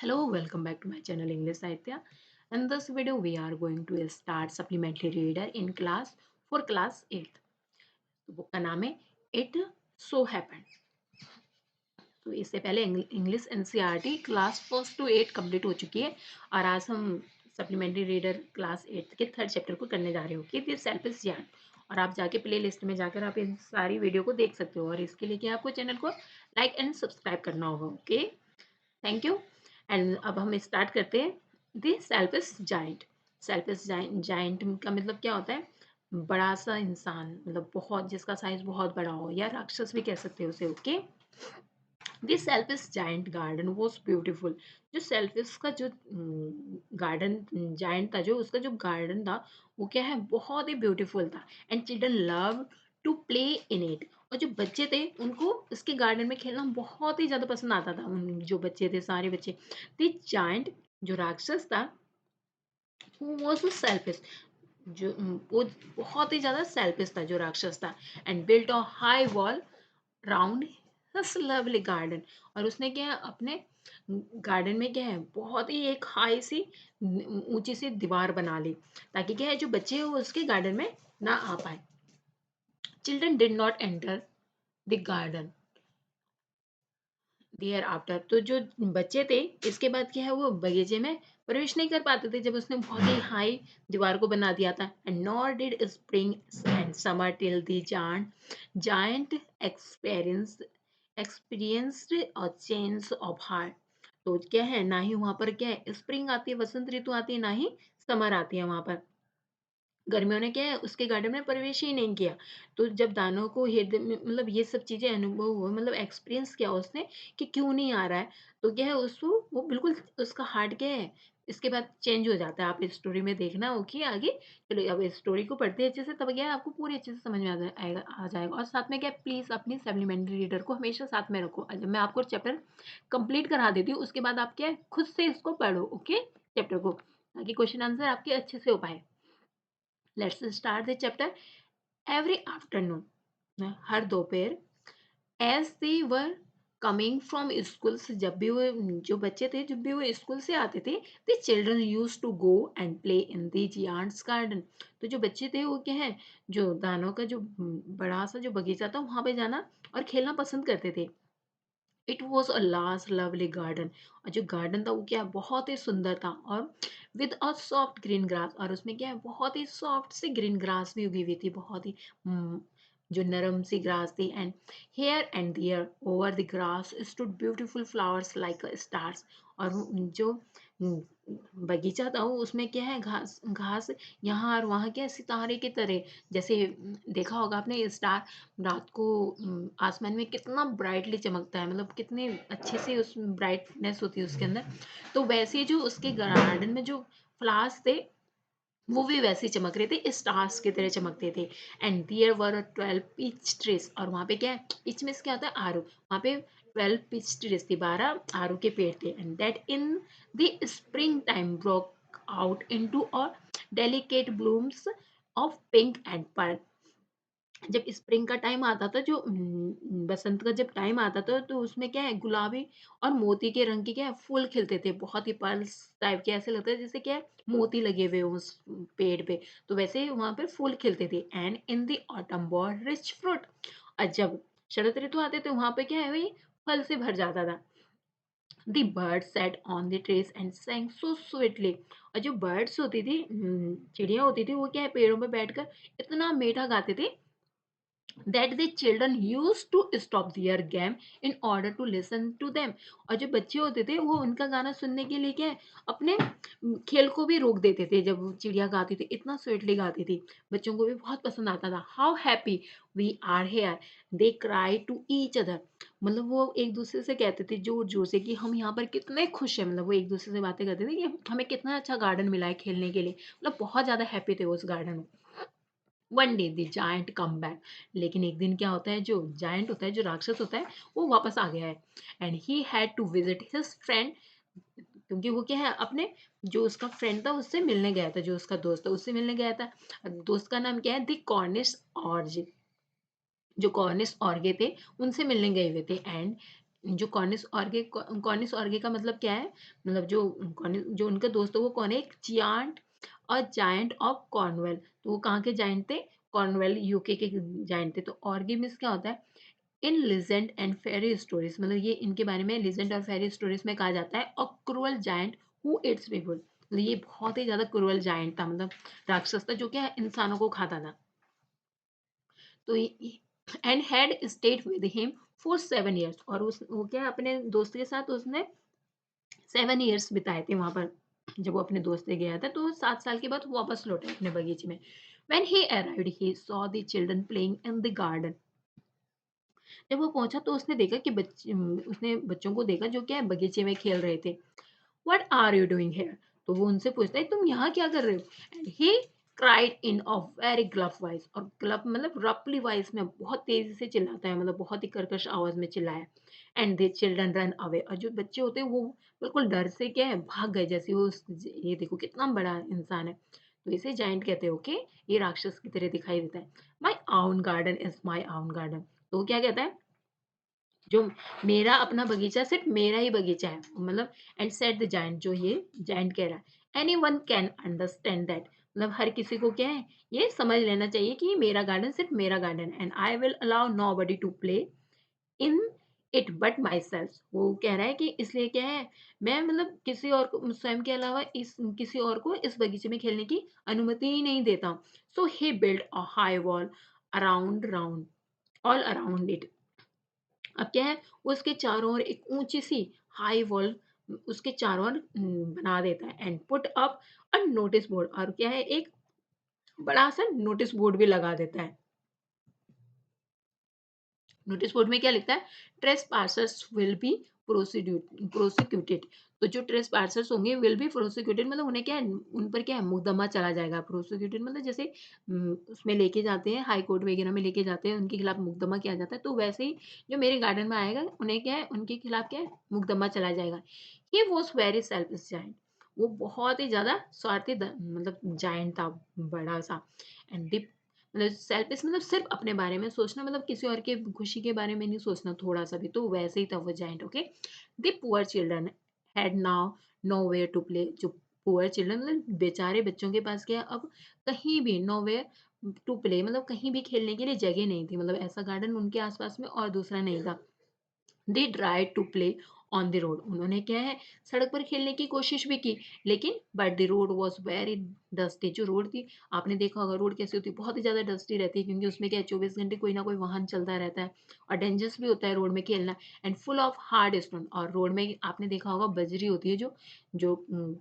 Hello, welcome back to my channel English Sahitya. In this video, we are going to start supplementary reader in class for class 8th. तो book का नाम है It So Happened. तो इससे पहले English NCERT class first to 8 complete हो चुकी है और आज हम सप्लीमेंट्री रीडर क्लास 8 के थर्ड चैप्टर को करने जा रहे हो कि सेल्फ इज ज्ञान। और आप जाके प्ले लिस्ट में जाकर आप इन सारी वीडियो को देख सकते हो और इसके लिए क्या आपको चैनल को लाइक एंड सब्सक्राइब करना होगा। Okay, thank you. एंड अब हम स्टार्ट करते हैं the selfish giant. Selfish giant का मतलब क्या होता है? बड़ा सा इंसान, मतलब बहुत, जिसका साइज बहुत बड़ा हो, या राक्षस भी कह सकते हो उसे। Okay, the selfish giant garden was beautiful. जो सेल्फिश का जो गार्डन जाइंट था, जो उसका जो गार्डन था, वो क्या है, बहुत ही ब्यूटीफुल था। And children love to play in it. और जो बच्चे थे उनको इसके गार्डन में खेलना बहुत ही ज्यादा पसंद आता था। उन जो बच्चे थे, सारे बच्चे। द जाइंट, जो राक्षस था, वो वॉज सेल्फिश। जो वो बहुत ही ज्यादा सेल्फिश था, जो राक्षस था। And built a high wall round his lovely garden. और उसने क्या है, अपने गार्डन में क्या है, बहुत ही एक हाई सी ऊंची सी दीवार बना ली, ताकि क्या है, जो बच्चे हैं वो उसके गार्डन में ना आ पाए। Children did not enter the garden thereafter. तो जो बच्चे थे, इसके बाद क्या है, वो बगीचे में प्रवेश नहीं कर पाते थे जब उसने बहुत ही हाई दीवार को बना दिया था। And nor did spring and summer till the giant experience experienced a change of heart. तो क्या है, ना ही वहां पर क्या है स्प्रिंग आती है, वसंत ऋतु आती है, ना ही समर आती है वहां पर। गर्मियों ने क्या है, उसके गार्डन में प्रवेश ही नहीं किया। तो जब दानव को हृदय में, मतलब ये सब चीजें अनुभव हुए, मतलब एक्सपीरियंस किया उसने कि क्यों नहीं आ रहा है, तो क्या है, उसको वो बिल्कुल उसका हार्ट क्या है, इसके बाद चेंज हो जाता है। आप इस स्टोरी में देखना होगी आगे। चलो अब इस स्टोरी को पढ़ते हैं अच्छे से, तब क्या है, आपको पूरी अच्छे से समझ में आ जाएगा। और साथ में क्या, प्लीज अपनी सप्लीमेंट्री रीडर को हमेशा साथ में रखो। जब मैं आपको चैप्टर कंप्लीट करा देती हूँ, उसके बाद आप क्या है, खुद से इसको पढ़ो। ओके, चैप्टर को, ताकि क्वेश्चन आंसर आपके अच्छे से हो पाए। Let's start the chapter. Every afternoon, हर दोपहर, as they were coming from school से, जब भी वो, जो बच्चे थे, जब भी वो स्कूल से आते थे, the children used to go and play in the giant's garden. तो जो बच्चे थे वो क्या है, जो दानव का जो बड़ा सा जो बगीचा था, वहां पे जाना और खेलना पसंद करते थे। It was a large lovely garden. और जो गार्डन था वो क्या, बहुत ही सुंदर था। और with a soft green grass, और उसमें क्या है, बहुत ही सॉफ्ट सी ग्रीन ग्रास भी उगी हुई थी, बहुत ही जो नरम सी ग्रास थी। And here and there over the grass stood beautiful flowers like stars. और जो बगीचा था वो, उसमें क्या है, घास घास यहाँ और वहाँ, क्या है, सितारे की तरह। जैसे देखा होगा आपने, स्टार रात को आसमान में कितना ब्राइटली चमकता है, मतलब कितने अच्छे से उस ब्राइटनेस होती है उसके अंदर। तो वैसे ही जो उसके गार्डन में जो फ्लावर्स थे, वो भी वैसे ही चमक रहे थे, स्टार्स की तरह चमकते थे। And there were 12 peach trees. और वहाँ पे क्या है, पीच में क्या होता है, आरू। वहाँ पे 12 पीच ट्रीज थी, 12 आरू के पेड़ थे। And that in the spring time broke out into a delicate blooms of pink and pearl. जब स्प्रिंग का टाइम आता था, जो बसंत का जब टाइम आता था, तो उसमें क्या है, गुलाबी और मोती के रंग के क्या है, फूल खिलते थे, बहुत ही पर्ल्स टाइप के, ऐसे लगता है जैसे क्या है, मोती लगे हुए हों उस पेड़ पे। तो वैसे वहां पर फूल खिलते थे। And in the autumn bore rich fruit. और जब शरद ऋतु आते थे, वहां पे क्या है, वही फल से भर जाता था। The bird set on the trees and sang so sweetly। और जो बर्ड्स होती थी, चिड़िया होती थी, वो क्या है, पेड़ों पे बैठकर इतना मीठा गाते थे, that the children used to stop their game in order to listen to them। और जो बच्चे होते थे, वो उनका गाना सुनने के लिए क्या है, अपने खेल को भी रोक देते थे। जब वो चिड़िया गाती थी, इतना स्वीटली गाती थी, बच्चों को भी बहुत पसंद आता था। How happy we are here, they cry to each other. मतलब वो एक दूसरे से कहते थे जोर जोर से कि हम यहाँ पर कितने खुश हैं। मतलब वो एक दूसरे से बातें करते थे कि हमें कितना अच्छा गार्डन मिला है खेलने के लिए, मतलब बहुत ज्यादा हैप्पी थे वो उस गार्डन में। One day the giant come back. लेकिन एक दिन क्या होता है, जो जायंट होता है, जो राक्षस होता है, वो वापस आ गया है। And he had to visit his friend. क्योंकि वो क्या है, अपने जो उसका फ्रेंड था उससे मिलने गया था, जो उसका दोस्त था उससे मिलने गया था। दोस्त का नाम क्या है, द कॉर्निश ऑर्ज। जो कॉर्निश ऑर्गे थे, उनसे मिलने गए हुए थे। एंड जो कॉर्निस ऑर्गे का मतलब क्या है? मतलब जो उनका दोस्त है वो कौन है? एक जियांट और जायंट ऑफ कॉर्नवेल। तो वो कहाँ के जायंट थे? कॉर्नवेल यूके के जायंट थे। तो ऑर्गी मीन्स क्या होता है? इन लिजेंड एंड फेरी स्टोरीज, मतलब ये इनके बारे में लिजेंड और फेरी स्टोरीज में कहा जाता है। और cruel giant who it's people, मतलब ये बहुत ही ज्यादा क्रूअल जायंट था, मतलब राक्षस था जो क्या इंसानों को खाता था। तो and had stayed with him for 7 years, और उस वो क्या अपने दोस्त के साथ उसने 7 years बिताए थे वहां पर। जब वो अपने दोस्त से गया था तो 7 साल के बाद वो वापस लौटे अपने बगीचे में। When he arrived, he saw the children playing in the garden. जब वो पहुंचा तो उसने देखा कि उसने बच्चों को देखा जो क्या है बगीचे में खेल रहे थे। What are you doing here? तो वो उनसे पूछता है तुम यहाँ क्या कर रहे हो? And he cried in a very golf voice, और ग्लफ मतलब रफली वॉइस में बहुत तेजी से चिल्लाता है, मतलब बहुत ही कर्कश आवाज में चिल्लाया। And they children run away, और जो बच्चे होते हैं वो बिल्कुल डर से क्या है भाग गए, जैसे वो ये देखो कितना बड़ा इंसान है। तो इसे जाइंट कहते हैं। ओके, ये राक्षस की तरह दिखाई देता है। माई आउन गार्डन इज माई आउन गार्डन। तो वो क्या कहता है? जो मेरा अपना बगीचा सिर्फ मेरा ही बगीचा है, मतलब एंड सेट द जायंट, जो ये जायंट कह रहा है। Any one can understand that, मतलब हर किसी को क्या है ये समझ लेना चाहिए कि मेरा गार्डन सिर्फ मेरा garden, and I will allow nobody to play in it but myself. वो कह रहा है कि इसलिए क्या है, मैं मतलब किसी और को स्वयं के अलावा इस किसी और को इस बगीचे में खेलने की अनुमति ही नहीं देता हूँ। So he build a high wall around round all around it. अब क्या है, उसके चारों ओर एक ऊंची सी हाई वॉल उसके चारों ओर बना देता है। And put up a notice board, और क्या है एक बड़ा सा नोटिस बोर्ड भी लगा देता है। नोटिस बोर्ड में क्या लिखता है? Trace parsers will be prosecuted. तो जो ट्रेस पार्सर्स होंगे विल बी प्रोसिक्यूटेड, मतलब उन्हें क्या है, उन पर क्या है मुकदमा चला जाएगा। प्रोसिक्यूटेड मतलब जैसे उसमें लेके जाते हैं, हाई कोर्ट वगैरह में लेके जाते हैं, उनके खिलाफ मुकदमा किया जाता है। तो वैसे ही जो मेरे गार्डन में आएगा उन्हें क्या है उनके खिलाफ क्या है मुकदमा चला जाएगा। He was very selfish giant, वो बहुत ही ज्यादा स्वार्थी मतलब जाइंट था, बड़ा सा। एंड मतलब सेल्फिश मतलब सिर्फ अपने बारे में सोचना, मतलब किसी और के खुशी के बारे में नहीं सोचना थोड़ा सा भी। तो वैसे ही था वो giant. Okay, the poor children had now nowhere to play. जो पुअर चिल्ड्रन मतलब बेचारे बच्चों के पास क्या अब कहीं भी नो वेयर टू प्ले, मतलब कहीं भी खेलने के लिए जगह नहीं थी, मतलब ऐसा गार्डन उनके आसपास में और दूसरा नहीं था। They try to play on the road, उन्होंने क्या है सड़क पर खेलने की कोशिश भी की, लेकिन but the road was very dusty. जो रोड थी, आपने देखा होगा रोड कैसी होती है, बहुत ही ज्यादा डस्टी रहती है, क्योंकि उसमें क्या है 24 घंटे कोई ना कोई वाहन चलता रहता है, और डेंजरस भी होता है रोड में खेलना। And full of hard stone, और रोड में आपने देखा होगा बजरी होती है जो जो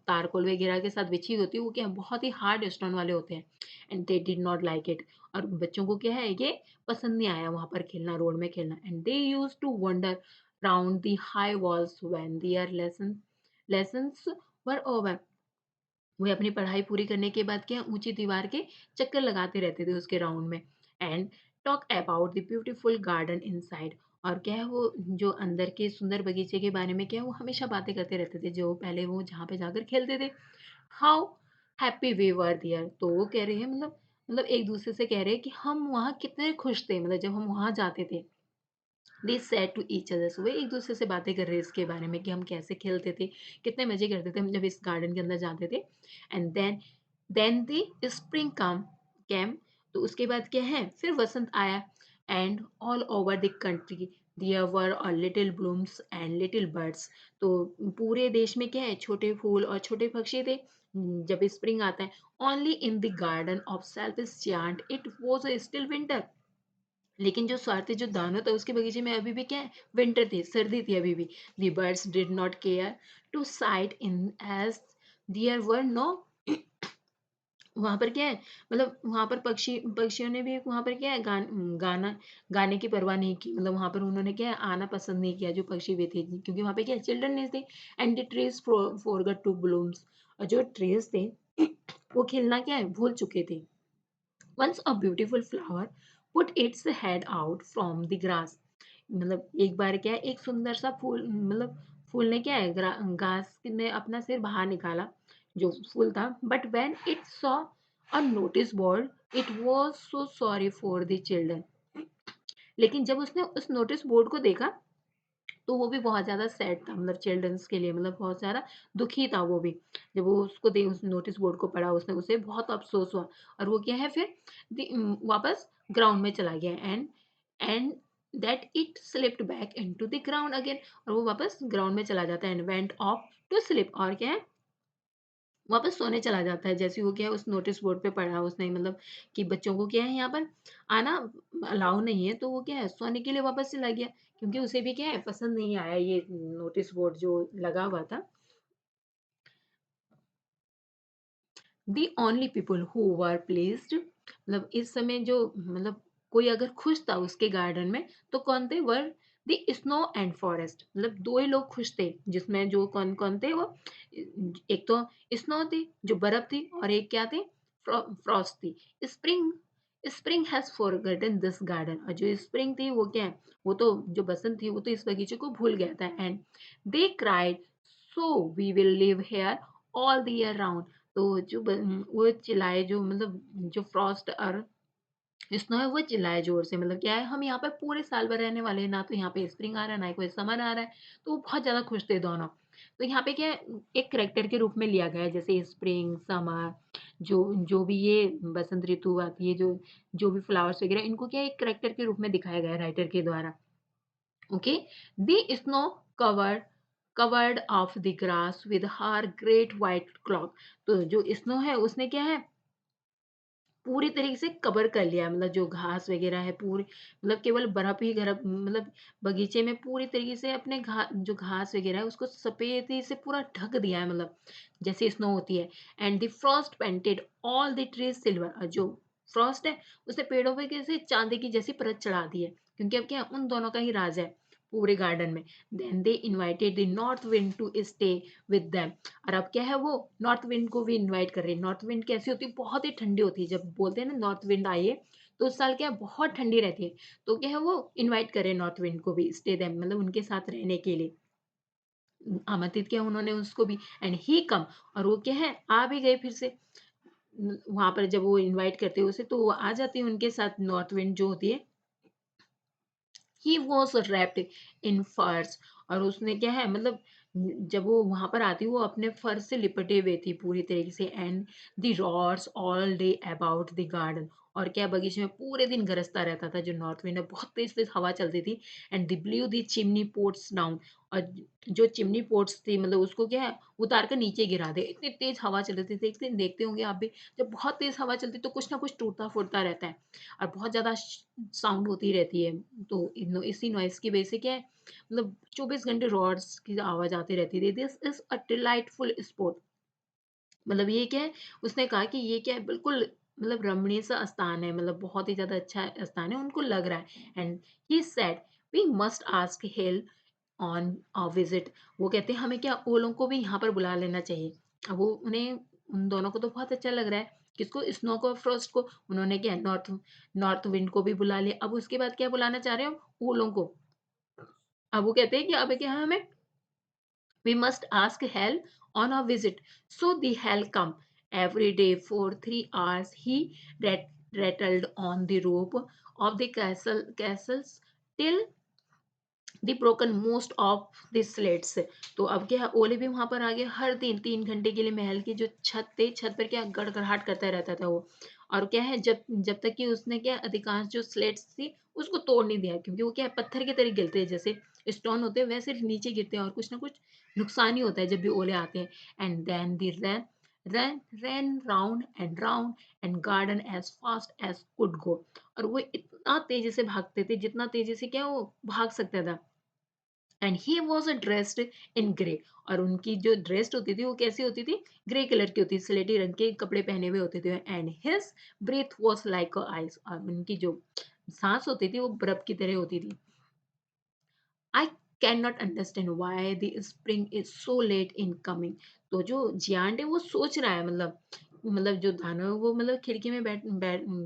तारकोल वगैरह के साथ बिछी होती है, वो क्या है बहुत ही हार्ड स्टोन वाले होते हैं। And they did not like it, और बच्चों को क्या है ये पसंद नहीं आया वहां पर खेलना, रोड में खेलना। And they use to wander round the high walls when their lessons were over। वे अपनी पढ़ाई पूरी करने के बाद क्या ऊंची दीवार के चक्कर लगाते रहते थे उसके राउंड में। And talk about the beautiful garden inside, और क्या है वो जो अंदर के सुंदर बगीचे के बारे में क्या है वो हमेशा बातें करते रहते थे, जो पहले वो जहाँ पे जाकर खेलते थे। How happy we were there. तो वो कह रहे हैं मतलब एक दूसरे से कह रहे हैं कि हम वहाँ कितने खुश थे, मतलब जब हम वहाँ जाते थे। They said to each other, वो एक दूसरे से बातें कर रहे हैं इसके बारे में कि हम कैसे खेलते थे, कितने मजे करते थे हम जब इस गार्डन के अंदर जाते थे। And then the spring come came, तो उसके बाद क्या है फिर वसंत आया। And all over the country there were a little blooms and little birds. तो पूरे देश में क्या है छोटे फूल और छोटे पक्षी थे जब स्प्रिंग आता है। Only in the garden of self chant it was still winter, लेकिन जो स्वार्थी जो दानव था उसके बगीचे में अभी भी क्या है विंटर थी, सर्दी थी अभी भी। The birds did not care to sight in as there were no, वहां पर क्या है मतलब वहां पर पक्षियों ने भी वहां पर क्या है गाने की परवाह नहीं की, मतलब वहां पर उन्होंने क्या है आना पसंद नहीं किया जो पक्षी भी थे, क्योंकि वहां पे क्या चिल्ड्रन नहीं थे। And the trees forgot to blooms, और जो ट्रीज थे वो खिलना क्या है भूल चुके थे। Once a beautiful flower put its head out from the grass, मतलब एक बार क्या है एक सुंदर सा फूल मतलब फूल ने क्या है घास ने अपना सिर बाहर निकाला जो फूल था। But when it saw a notice board it was so sorry for the children, लेकिन जब उसने उस नोटिस बोर्ड को देखा तो वो भी बहुत ज़्यादा सैड था मतलब चिल्ड्रंस के लिए मतलब बहुत ज़्यादा दुखी था वो भी। जब वो उसको दे उस नोटिस बोर्ड को पढ़ा उसने उसे बहुत अफ़सोस हुआ और वो क्या है फिर वापस ग्राउंड में चला गया and that it slipped back into the ground again और वो वापस ग्राउंड में चला जाता है and went off to sleep और क्या है वापस सोने चला जाता है। जैसे वो क्या है उस नोटिस बोर्ड पे पढ़ा उसने मतलब कि बच्चों को क्या है यहाँ पर आना अलाउ नहीं है, तो वो क्या है सोने के लिए वापस चला गया क्योंकि उसे भी क्या है पसंद नहीं आया ये नोटिस बोर्ड जो लगा हुआ था। The only people who were pleased मतलब इस समय जो मतलब कोई अगर खुश था उसके गार्डन में तो कौन थे were the snow and forest मतलब दो ही लोग खुश थे जिसमें जो कौन कौन थे वो एक तो स्नो थी जो बर्फ थी और एक क्या थी फ्रॉस्ट थी। Spring spring has forgotten this garden और जो स्प्रिंग थी वो क्या है वो तो जो बसंत थी वो तो इस बगीचे को भूल गया था and they cried so we will live here all the year round तो जो वो चिल्लाए जो मतलब जो फ्रॉस्ट और स्नो है वो चिल्लाए जोर से मतलब क्या है हम यहाँ पे पूरे साल भर रहने वाले हैं ना तो यहाँ पे स्प्रिंग आ रहा है ना ही कोई समर आ रहा है तो वो बहुत ज्यादा खुश थे दोनों। तो यहाँ पे क्या है एक करेक्टर के रूप में लिया गया है जैसे स्प्रिंग समर जो जो भी ये बसंत ऋतु आती है जो भी फ्लावर्स वगैरह इनको क्या है एक करेक्टर के रूप में दिखाया गया है राइटर के द्वारा। Okay the snow covered covered of the grass with her great white clock तो जो स्नो है उसने क्या है पूरी तरीके से कवर कर लिया है मतलब जो घास वगैरह है पूरी मतलब केवल बर्फ ही गर्भ मतलब बगीचे में पूरी तरीके से अपने जो घास वगैरह है उसको सफेदी से पूरा ढक दिया है मतलब जैसे स्नो होती है and the Frost painted all the trees silver जो फ्रॉस्ट है उसने पेड़ों पे कैसे चांदी की जैसी परत चढ़ा दी है क्योंकि अब क्या है, उन दोनों का ही राज है पूरे गार्डन में। Then they invited the north wind to stay with them और अब क्या है वो नॉर्थ विंड को भी इनवाइट कर रहे हैं। नॉर्थ विंड कैसी होती है बहुत ही ठंडी होती है जब बोलते हैं ना नॉर्थ विंड आई है तो उस साल क्या है बहुत ठंडी रहती है तो क्या है वो इनवाइट कर रहे हैं नॉर्थ विंड को भी स्टे देम मतलब उनके साथ रहने के लिए आमंत्रित किया उन्होंने उसको भी एंड ही कम और वो क्या है आ भी गए फिर से वहां पर जब वो इनवाइट करते हैं उसे तो वो आ जाती है उनके साथ नॉर्थ विंड जो होती है। ही वॉज रैप्ड इन फर्स और उसने क्या है मतलब जब वो वहां पर आती वो अपने फर से लिपटे हुए थी पूरी तरीके से and the rods all day about the garden और क्या बगीचे में पूरे दिन गरजता रहता था जो नॉर्थ विंड है बहुत तेज तेज हवा चलती थी and the blew the chimney pots down और जो चिमनी पोट्स थी मतलब उसको क्या है उतार कर नीचे गिरा दे इतनी तेज हवा चलती थी एक दिन देखते होंगे आप भी जब बहुत तेज हवा चलती तो कुछ ना कुछ टूटता फूटता रहता है और बहुत ज्यादा साउंड होती रहती है तो इसी नॉइस की वजह से क्या है मतलब 24 घंटे रॉड्स की आवाज आती रहती थी। This is a delightful spot मतलब ये क्या है उसने कहा कि ये क्या है बिल्कुल मतलब रमणीय सा स्थान है मतलब बहुत ही ज्यादा अच्छा स्थान है उनको लग रहा है and he said we must ask hail on a visit वो कहते हैं हमें क्या ओलों को भी यहाँ पर बुला लेना चाहिए। अब वो उन्हें उन दोनों को तो बहुत अच्छा लग रहा है किसको स्नो को फ्रोस्ट को उन्होंने क्या नॉर्थ नॉर्थ विंड को भी बुला लिया अब उसके बाद क्या बुलाना चाह रहे हो ओलों को। अब वो कहते हैं कि अब क्या है हमें we must ask Hal on a visit. So the Hal come every day for 3 hours. He rattled on the rope of the castles till the broken most of the slates तो अब क्या है ओले भी वहां पर आ गए हर दिन 3 घंटे के लिए महल की जो छत थे छत पर क्या गड़गड़ाहट करता रहता था वो और क्या है जब जब तक कि उसने क्या अधिकांश जो स्लेट्स थी उसको तोड़ नहीं दिया क्योंकि वो क्या है पत्थर की तरह गिरते हैं जैसे स्टोन होते हैं वैसे नीचे गिरते हैं और कुछ ना कुछ नुकसान ही होता है जब भी ओले आते हैं and then the ran round and round and garden as fast as could go और वो इतना तेजी से भागते थे जितना तेजी से क्या वो भाग सकता था and he was dressed in grey और उनकी जो ड्रेस होती थी वो कैसी होती थी ग्रे कलर की होती थी स्लेटी रंग के कपड़े पहने हुए होते थे and his breath was like ice और उनकी जो सांस होती थी वो बर्फ की तरह होती थी। I can not understand why the spring is so let in coming तो जो जियांट है वो सोच रहा है मतलब जो दानव है वो मतलब खिड़की में बैठ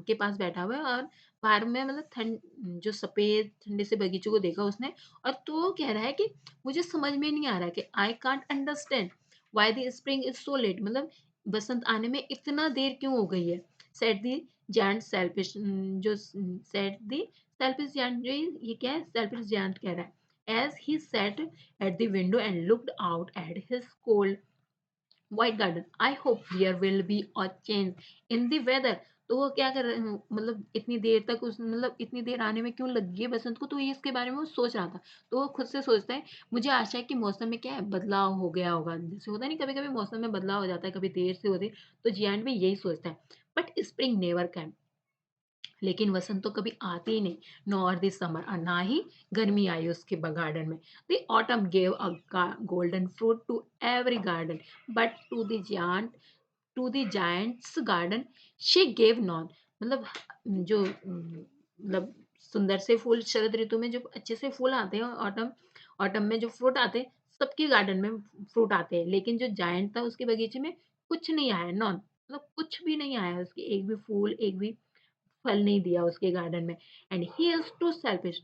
के पास बैठा हुआ है और बाहर में मतलब ठंड जो सफेद ठंडे से बगीचे को देखा उसने और तो वो कह रहा है कि मुझे समझ में नहीं आ रहा कि I can't understand why the spring is so let मतलब बसंत आने में इतना देर क्यों हो गई है। सेड द जायंट सेल्फिश जो सेड द सेल्फिश जायंट जो ये क्या है सेल्फिश जायंट कह रहा है as he sat at the window and looked out at his cold white garden. I hope there will be a change in the weather. तो वो क्या कर रहे हैं, मतलब इतनी देर तक उस मतलब इतनी देर आने में क्यों लगी है बसंत को, तो ये इसके बारे में वो सोच रहा था। तो वो खुद से सोचता है, मुझे आशा है कि मौसम में क्या है बदलाव हो गया होगा। जैसे होता है नहीं, कभी कभी मौसम में बदलाव हो जाता है, कभी देर से होती है, तो जियांट भी यही सोचता है। बट स्प्रिंग नेवर कैम, लेकिन वसंत तो कभी आती ही नहीं, नॉर द समर, और ना ही गर्मी आई उसके गार्डन में। The autumn gave a golden fruit to every garden, but to the giants garden she gave none. मतलब जो मतलब सुंदर से फूल शरद ऋतु में जो अच्छे से फूल आते हैं, ऑटम ऑटम में जो फ्रूट आते हैं, सबके गार्डन में फ्रूट आते हैं, लेकिन जो जायंट था उसके बगीचे में कुछ नहीं आया, नॉन, मतलब कुछ भी नहीं आया उसके, एक भी फूल, एक भी फल नहीं दिया उसके गार्डन में। And he is too selfish.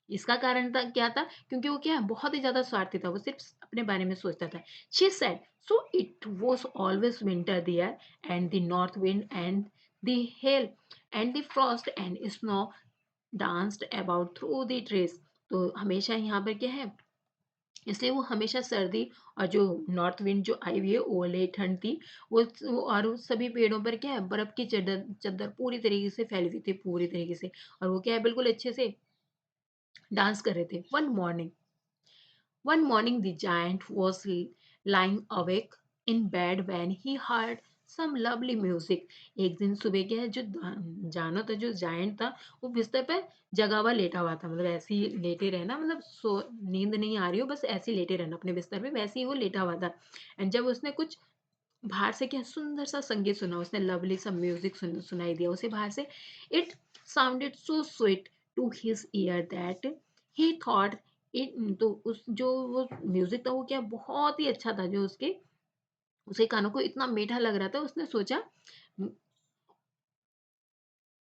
इसका कारण था क्या था, क्योंकि वो क्या है, बहुत ही ज्यादा स्वार्थी था, वो सिर्फ अपने बारे में सोचता था। She said, so it was always winter there, and the north wind and the hail and the frost and snow danced about through the trees. तो हमेशा यहाँ पर क्या है, इसलिए वो हमेशा सर्दी, और जो नॉर्थ विंड जो आई हुई है ओले ठंड थी, और उस सभी पेड़ों पर क्या है, बर्फ की चद्दर चद्दर पूरी तरीके से फैली हुई थी, पूरी तरीके से, और वो क्या है, बिल्कुल अच्छे से डांस कर रहे थे। One morning, the giant was lying awake in bed when he heard some lovely music. एक दिन सुबह क्या है, जो जानो था, जो जायंट था, वो बिस्तर पे जगा हुआ लेटा हुआ था, मतलब ऐसे ही लेटे रहना, मतलब सो नींद नहीं आ रही हो, बस ऐसे ही लेटे रहना अपने बिस्तर पे, वैसे ही वो लेटा हुआ था। एंड जब उसने कुछ बाहर से क्या सुंदर सा संगीत सुना, उसने लवली सा म्यूजिक सुनाई दिया उसे बाहर से। It sounded so sweet to his ear that he thought it, तो उस जो वो म्यूजिक था वो क्या बहुत ही अच्छा था, जो उसके उसके कानों को इतना मीठा लग रहा था, उसने सोचा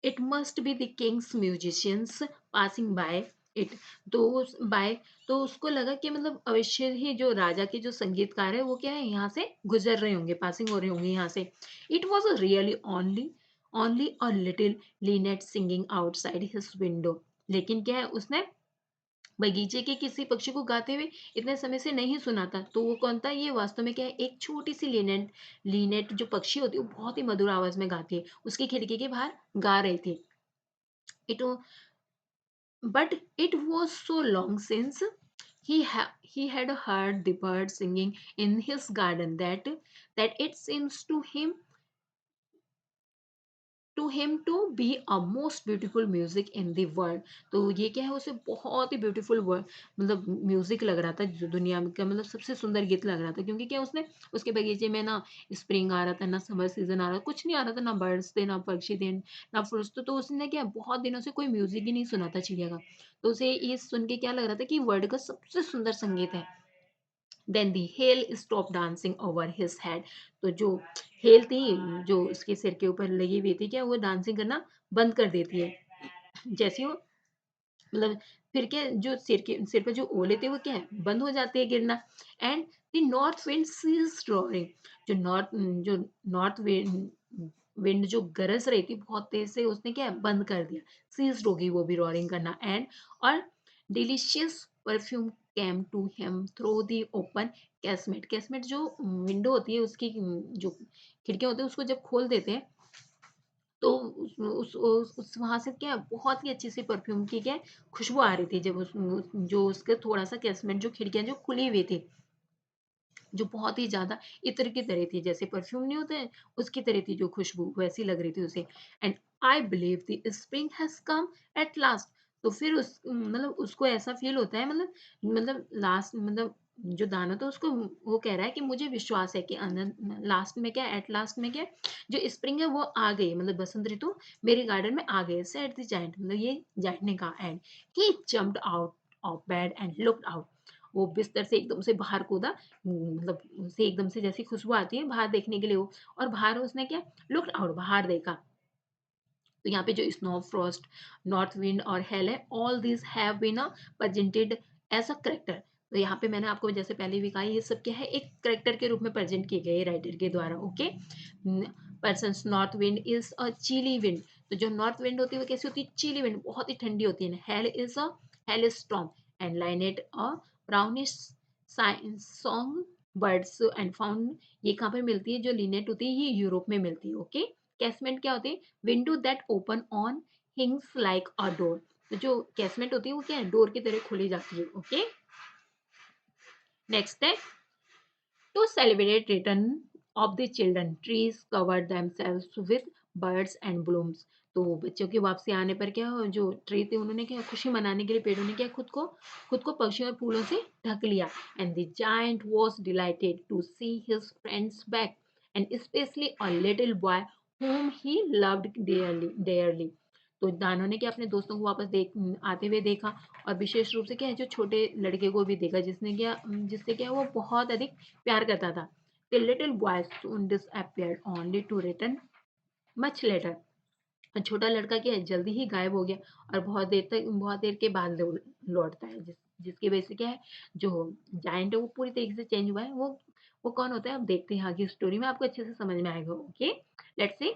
it must be the Kings musicians passing by it. तो बाय, तो उसको लगा कि मतलब अवश्य ही जो राजा के जो संगीतकार है वो क्या है, यहाँ से गुजर रहे होंगे, पासिंग हो रहे होंगे यहाँ से। It was really only only a little linnet singing outside his window. लेकिन क्या है, उसने बगीचे के किसी पक्षी को गाते हुए इतने समय से नहीं सुना था। तो वो कौन था, ये वास्तव में क्या है, एक छोटी सी लीनेट, लीनेट जो पक्षी होती है वो बहुत ही मधुर आवाज में गाती है, उसकी खिड़की के बाहर गा रही थी। It wa- but it was so long since he had heard the bird singing in his garden that it seems to him to be a most beautiful music in the world। तो ये क्या है, उसे बहुत ही beautiful word, मतलब music लग रहा था, जो दुनिया में का मतलब सबसे सुंदर गीत लग रहा था, क्योंकि क्या उसने उसके बगीचे में ना स्प्रिंग आ रहा था, ना समर सीजन आ रहा था, कुछ नहीं आ रहा था, ना बर्ड्स थे, ना पक्षी थे, ना फ्रूट्स। तो उसने क्या बहुत दिनों से कोई म्यूजिक ही नहीं सुना था चिड़िया का। तो उसे ये सुन के क्या लग रहा था कि वर्ल्ड का सबसे सुंदर संगीत है। Then the hail stop dancing over his head. तो जो हेल थी, जो उसके सिर के ऊपर लगी हुई थी, क्या वो डांसिंग करना बंद कर देती है, जैसे वो मतलब फिर क्या, जो सिर पे जो ओले थे वो क्या है, बंद हो जाते हैं गिरना। And the north wind ceased roaring. जो नॉर्थ विंड जो गरज रही थी बहुत तेज से, उसने क्या है, बंद कर दिया, सीज होगी वो भी रोअरिंग करना। एंड और delicious perfume came to him through the open casement. Casement जो विंडो होती है उसकी, जो खिड़कियां होती है उसको जब खोल देते हैं, तो उस वहां से क्या बहुत ही अच्छी सी परफ्यूम की क्या खुशबू आ रही थी, जब जो उसके थोड़ा सा कैसमेट जो खिड़कियां जो खुली हुई थी, जो बहुत ही ज्यादा इत्र की तरह थी, जैसे परफ्यूम नहीं होते हैं, उसकी तरह थी जो खुशबू, वैसी लग रही थी उसे। And I believe the spring has come at last. तो फिर उस मतलब उसको ऐसा फील होता है, मतलब लास्ट, मतलब जो दाना था उसको वो कह रहा है कि मुझे विश्वास है कि लास्ट में क्या, एट लास्ट में क्या, जो स्प्रिंग है वो आ गई, मतलब बसंत ऋतु मेरे गार्डन में आ गए, सेड द जायंट, मतलब ये जायंट ने कहा। And he jumped out of bed and looked out. वो बिस्तर से एकदम से बाहर कूदा, मतलब उसे एकदम से जैसी खुशबू आती है बाहर देखने के लिए वो, और बाहर उसने क्या, लुक्ड आउट, बाहर देखा। तो यहाँ पे जो स्नो फ्रॉस्ट, नॉर्थ विंड और हेल है, all these have been presented as a character. तो यहाँ पे मैंने आपको जैसे पहले भी कहा, ये सब क्या है, एक करेक्टर के रूप में प्रेजेंट किए गए राइटर के द्वारा। Okay, person north wind is a chilly wind. तो जो नॉर्थ विंड होती है वो कैसी होती है, चिली विंड, बहुत ही ठंडी होती है। Hell is a hello storm, and linet a brownish song birds and found। ये कहाँ पर मिलती है? जो लिनेट होती है ये यूरोप में मिलती है। ओके, कैसमेंट क्या होती है? Window that open on हिंग्स like a door. तो जो कैसमेंट होती है वो क्या है? डोर की तरह खोली जाती है। ओके, नेक्स्ट है to celebrate return of the children, trees covered themselves with birds and blooms। तो बच्चों की वापसी आने पर क्या हो, जो ट्री थे उन्होंने क्या खुशी मनाने के लिए पेड़ों ने क्या खुद को पक्षियों और फूलों से ढक लिया। And the giant was delighted to see his friends back and specially a little boy whom he loved dearly। तो दानव ने क्या अपने दोस्तों को वापस देख आते हुए देखा, और विशेष रूप से क्या है जो छोटे लड़के को भी देखा जिससे क्या वो बहुत अधिक प्यार करता था। The little boy soon disappeared only to return much later। छोटा लड़का क्या है जल्दी ही गायब हो गया और बहुत देर के बाद लौटता है, जिसकी वजह से क्या है जो जायंट है वो पूरी तरीके से चेंज हुआ है। वो कौन होता है? अब देखते हैं आगे स्टोरी में, आपको अच्छे से समझ में आएगा। Okay, let's see.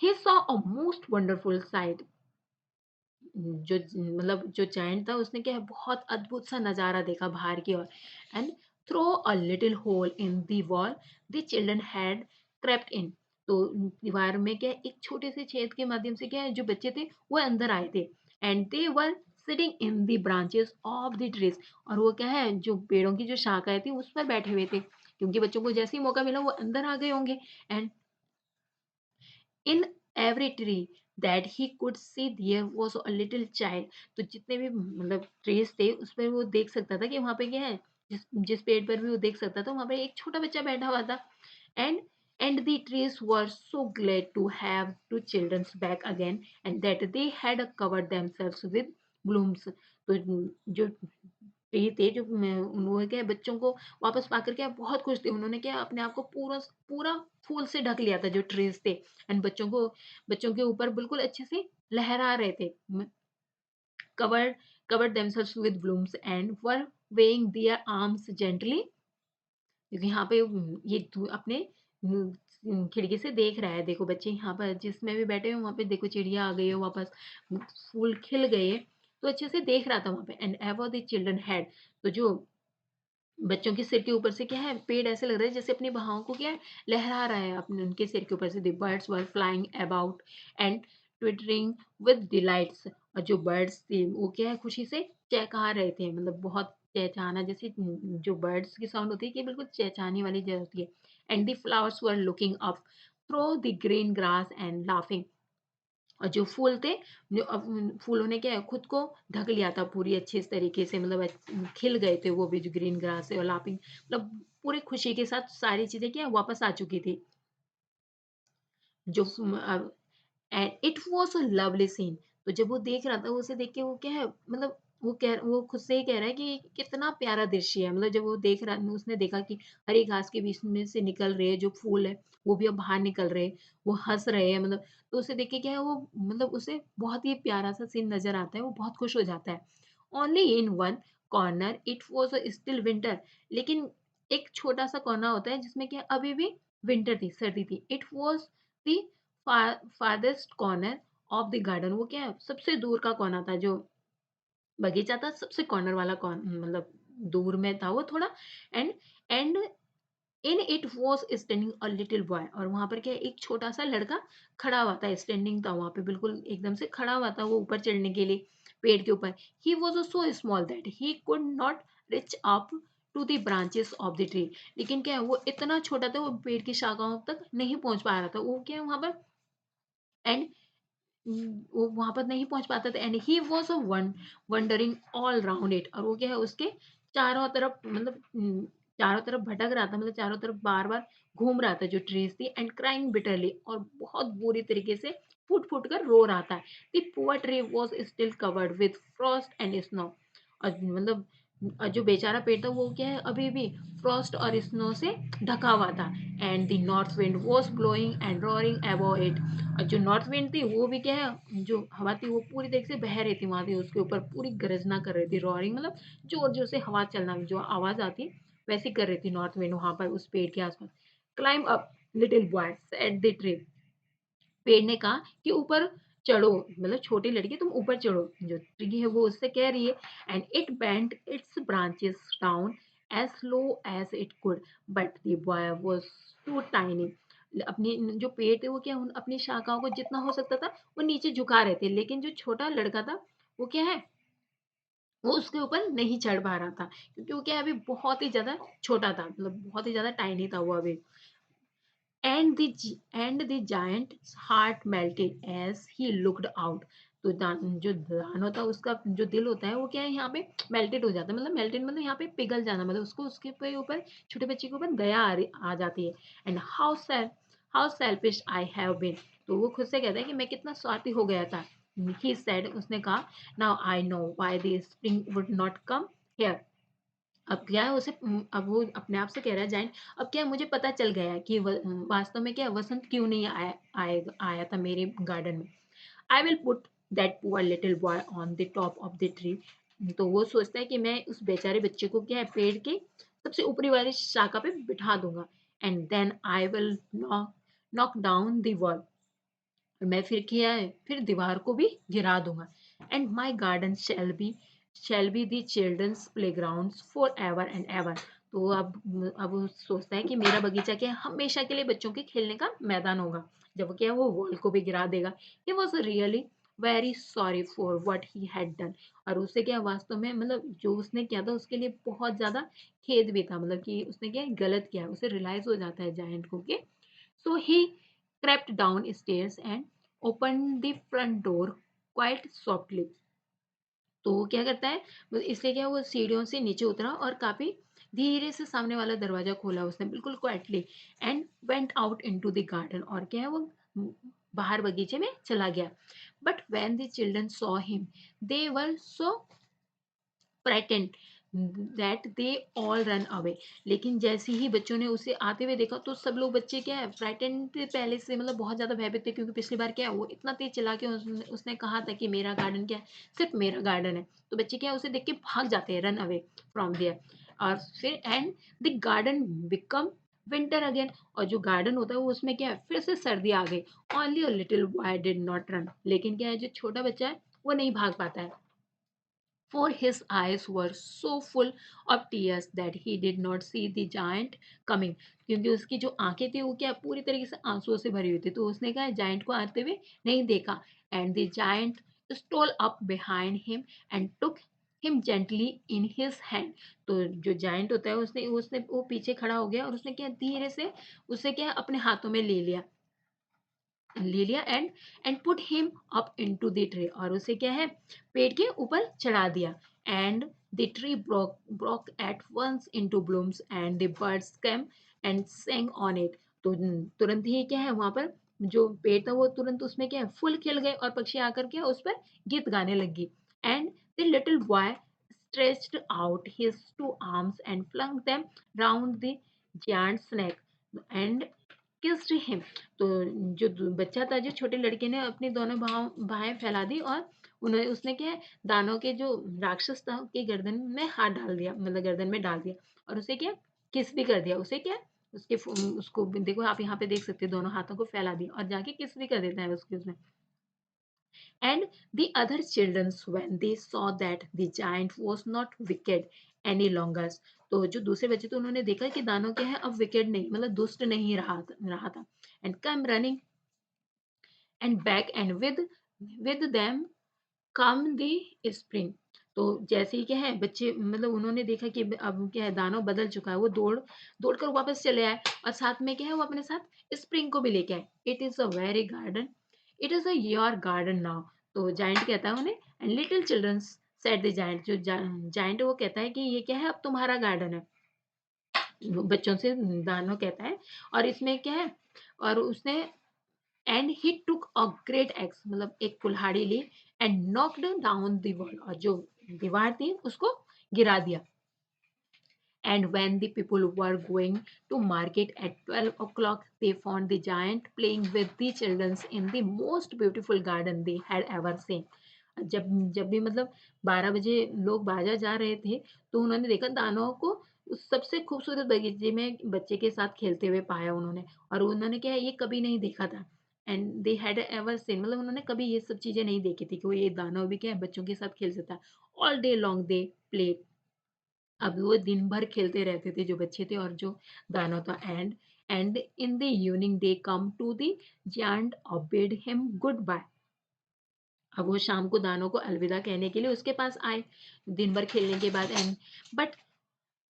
He saw a most wonderful sight। जो मतलब जो जायंट था उसने क्या है बहुत अद्भुत सा नजारा देखा बाहर की ओर। And through a little hole in the wall the children had crept in. तो दीवार में क्या है, एक छोटे से छेद के माध्यम से क्या है जो बच्चे थे वो अंदर आए थे। And they were sitting in the branches of the trees. और वो क्या है जो पेड़ों की जो शाखाएं थी उस पर बैठे हुए थे, क्योंकि बच्चों को जैसे ही मौका मिला वो अंदर आ गए होंगे। And in every tree that he could see there was a little child. तो जितने भी मतलब ट्रीज थे उस पर वो देख सकता था कि वहां पे क्या है, जिस पेड़ पर भी वो देख सकता था वहां पे एक छोटा बच्चा बैठा हुआ था। And the trees were so glad to have two children's back again and that they had covered themselves with blooms। तो जो ये थे जो उन्होंने क्या बच्चों को वापस पाकर क्या बहुत खुश थे। उन्होंने क्या अपने आप को पूरा पूरा फूल से ढक लिया था जो ट्रीज थे। एंड बच्चों के ऊपर बिल्कुल अच्छे से लहरा रहे थे। Covered covered themselves with blooms and were waving their arms gently. क्योंकि यहाँ पे ये अपने खिड़की से देख रहा है। देखो बच्चे यहाँ पर जिसमें भी बैठे हो वहाँ पे देखो चिड़िया आ गई है वापस, फूल खिल गए हैं, तो अच्छे से देख रहा था वहाँ पे। And ever the children had. तो जो बच्चों के सिर के ऊपर से क्या है पेड़ ऐसे लग रहा है जैसे अपनी बहाओं को क्या है लहरा रहा है अपने उनके सिर के ऊपर से। The birds were flying about and twittering with delights. और जो बर्ड्स थे वो क्या है खुशी से चहका रहे थे, मतलब बहुत चहचहाना, जैसे जो बर्ड्स की साउंड होती है कि बिल्कुल चहचहाने वाली जगह होती है। And the flowers were looking up through the green grass and laughing. और जो फूल थे फूलों ने क्या है खुद को ढक लिया था पूरी अच्छे इस तरीके से, मतलब खिल गए थे वो भी जो ग्रीन ग्रास है और लाफिंग, मतलब पूरी खुशी के साथ सारी चीजें क्या वापस आ चुकी थी। जो and it was a lovely scene. तो जब वो देख रहा था उसे देख के वो क्या है मतलब वो खुद से ही कह रहा है कि कितना प्यारा दृश्य है। मतलब जब वो देख रहा उसने देखा कि हरी घास के बीच में से निकल रहे जो फूल है वो भी अब बाहर निकल रहे, वो हंस रहे हैं, मतलब तो उसे देख के क्या है वो मतलब उसे बहुत ही प्यारा सा सीन नजर आता है, वो बहुत खुश हो जाता है। Only in one corner it was still winter. लेकिन एक छोटा सा कोना होता है जिसमें क्या अभी भी विंटर थी, सर्दी थी। It was the farthest corner of the garden. वो क्या है सबसे दूर का कोना था, जो बगीचा था सबसे कॉर्नर वाला कौन मतलब दूर में था वो थोड़ा। And in it was standing a little boy. और वहां पर क्या है, एक छोटा सा लड़का खड़ा हुआ था, स्टैंडिंग था वहां पे बिल्कुल एकदम से खड़ा हुआ था वो ऊपर चढ़ने के लिए पेड़ के ऊपर। He was so small that he could not reach up to the branches of the tree. लेकिन क्या है वो इतना छोटा था वो पेड़ की शाखाओं तक नहीं पहुंच पा रहा था। वो क्या है वहां पर एंड वो वहां पर नहीं पहुंच पाता था। And he was a wondering all round it. और वो क्या है उसके चारों तरफ मतलब चारों तरफ भटक रहा था, मतलब चारों तरफ बार बार घूम रहा था जो ट्रीज थी। एंड क्राइंग बिटरली, और बहुत बुरी तरीके से फूट फूट कर रो रहा था। The poor tree was still covered with Frost and snow. और मतलब जो बेचारा पेड़ था वो क्या है अभी भी फ्रॉस्ट और स्नो से ढका हुआ था। And the north wind was blowing and roaring above it. और जो नॉर्थ विंड थी वो भी क्या है जो हवा थी वो पूरी तरीके से बह रही थी वहां से उसके ऊपर, पूरी गर्जना कर रही थी, रॉरिंग मतलब जोर जोर से हवा चलना जो आवाज आती है वैसी कर रही थी नॉर्थ विंड वहां पर उस पेड़ के आसपास। Climb up little boy at the tree. पेड़ ने कहा कि ऊपर चढ़ो, मतलब छोटी लड़की तुम ऊपर चढ़ो। जो ट्री है वो उससे कह रही है, and it bent its branches down as low as it could, but the boy was too tiny. अपनी जो पेड़ थे वो क्या अपनी शाखाओं को जितना हो सकता था वो नीचे झुका रहे थे, लेकिन जो छोटा लड़का था वो क्या है, वो उसके ऊपर नहीं चढ़ पा रहा था, क्योंकि वो क्या है, अभी बहुत ही ज्यादा छोटा था, मतलब बहुत ही ज्यादा टाइनी था वो अभी। And the giant's heart melted as he looked out. तो जो दान होता है उसका जो दिल होता है वो क्या है, यहाँ पे मेल्टेड हो जाता है, मतलब मेल्टेड मतलब यहाँ पे पिघल जाना, मतलब उसको उसके ऊपर छोटे बच्चे के ऊपर दया आ जाती है। And how selfish I have been. तो वो खुद से कहता है कि मैं कितना स्वार्थी हो गया था। ही सेड, उसने कहा, now I know why the spring would not come here. अब क्या है उसे, अब वो अपने आप से कह रहा है जाइंट, अब क्या है, मुझे पता चल गया है कि वास्तव में क्या है, वसंत क्यों नहीं आया था मेरे गार्डन में। I will put that poor little boy on the top of the tree. तो वो सोचता है कि मैं उस बेचारे बच्चे को क्या है, पेड़ के सबसे ऊपरी वाली शाखा पे बिठा दूंगा। And then I will knock down the wall. और मैं फिर किया है, फिर दीवार को भी गिरा दूंगा। And my garden shall be the children's playground forever and ever. तो अब वो सोचता है कि मेरा बगीचा क्या है, हमेशा के लिए बच्चों के खेलने का मैदान होगा। जब वो क्या है, वो वॉल को भी गिरा देगा। He was really very sorry for what he had done. और उसे क्या वास्तव में, मतलब जो उसने किया था उसके लिए बहुत ज्यादा खेद भी था, मतलब कि उसने क्या गलत किया, उसे रियलाइज हो जाता है जायंट को कि। So he crept downstairs and opened the front door quite softly. तो वो क्या करता है, इसलिए क्या वो सीढ़ियों से नीचे उतरा और काफी धीरे से सामने वाला दरवाजा खोला उसने, बिल्कुल quietly. And went out into the garden, और क्या है वो बाहर बगीचे में चला गया। But when the children saw him they were so frightened that they all run away. लेकिन जैसे ही बच्चों ने उसे आते हुए देखा तो सब लोग बच्चे क्या है, फ्राइटेंड थे पहले से, मतलब बहुत ज्यादा भयभीत थे, क्योंकि पिछली बार क्या है, वो इतना तेज चला के उसने कहा था कि मेरा गार्डन क्या है, सिर्फ मेरा गार्डन है। तो बच्चे क्या है, उसे देख के भाग जाते हैं, रन अवे फ्रॉम देयर। और फिर and the garden become winter again. और जो गार्डन होता है वो उसमें क्या है, फिर से सर्दी आ गई। Only a little boy did not run. लेकिन क्या है, जो छोटा बच्चा है वो नहीं भाग पाता है। For his eyes were so full of tears that he did not see the giant coming। क्योंकि उसकी जो आंखें थी वो क्या पूरी तरीके से आंसुओं से भरी हुई थी, तो उसने कहा जायंट को आते हुए नहीं देखा। And the giant stole up behind him and took him gently in his hand। तो जो जायंट होता है उसने उसने वो पीछे खड़ा हो गया और उसने क्या धीरे से उसे क्या अपने हाथों में ले लिया and put him up into the tree. और उसे क्या है, पेड़ के ऊपर चढ़ा दिया। And the tree broke at once into blooms and the birds came and sang on it. तो तुरंत ही क्या है, वहां पर जो पेड़ था वो तुरंत उसमें क्या है, फूल खिल गए और पक्षी आकर के उस पर गीत गाने लगी। And the little boy stretched out his two arms and flung them round the giant's neck and kissed him। तो जो बच्चा था, जो छोटे लड़के ने अपनी दोनों बाहें फैला दी और उन्होंने उसने क्या है, दानव के जो राक्षस था के गर्दन में हाथ डाल दिया, मतलब गर्दन में डाल दिया। और उसे क्या किस भी कर दिया, उसे क्या उसके उसको देखो आप यहाँ पे देख सकते हैं, दोनों हाथों को फैला दिया और जाके किस भी कर देता है उसके उसमें। And the other children, when they saw that the giant was not wicked any longer। तो जो दूसरे बच्चे थे उन्होंने देखा कि दानव क्या है, अब विकेड नहीं, मतलब दुष्ट नहीं रहा था। And come running and back and with them come the spring. तो जैसे ही क्या है बच्चे, मतलब उन्होंने देखा कि अब क्या है, दानव बदल चुका है, वो दौड़ कर वापस चले आए और साथ में क्या है, वो अपने साथ स्प्रिंग को भी लेके आए। It is a very garden, it is a your garden now. तो जाइंट कहता है उन्हें, and little children said the giant. जो जाइंट वो कहता है कि ये क्या है, अब तुम्हारा गार्डन है। बच्चों से दानव कहता है। और इसमें क्या है, और उसने and he took a great axe, मतलब एक कुल्हाड़ी ली and knocked down the wall. और जो दीवार थी उसको गिरा दिया। And when the people were going to market at 12 o'clock, they found the giant playing with the children in the most beautiful garden they had ever seen। जब जब भी मतलब 12 बजे लोग बाजार जा रहे थे, तो उन्होंने देखा दानव को उस सबसे खूबसूरत बगीचे में बच्चे के साथ खेलते हुए पाया उन्होंने। और उन्होंने क्या है, ये कभी नहीं देखा था। And they had ever seen, मतलब उन्होंने कभी ये सब चीजें नहीं देखी थी कि वो ये दानव भी क्या है बच्चों के साथ खेल सकता है। All day long they play, अब वो दिन भर खेलते रहते थे जो बच्चे थे और जो दानव था। And in the evening they come to the giant और बिड हिम गुड बाय, अब वो शाम को दानव को अलविदा कहने के लिए उसके पास आए दिन भर खेलने के बाद। And but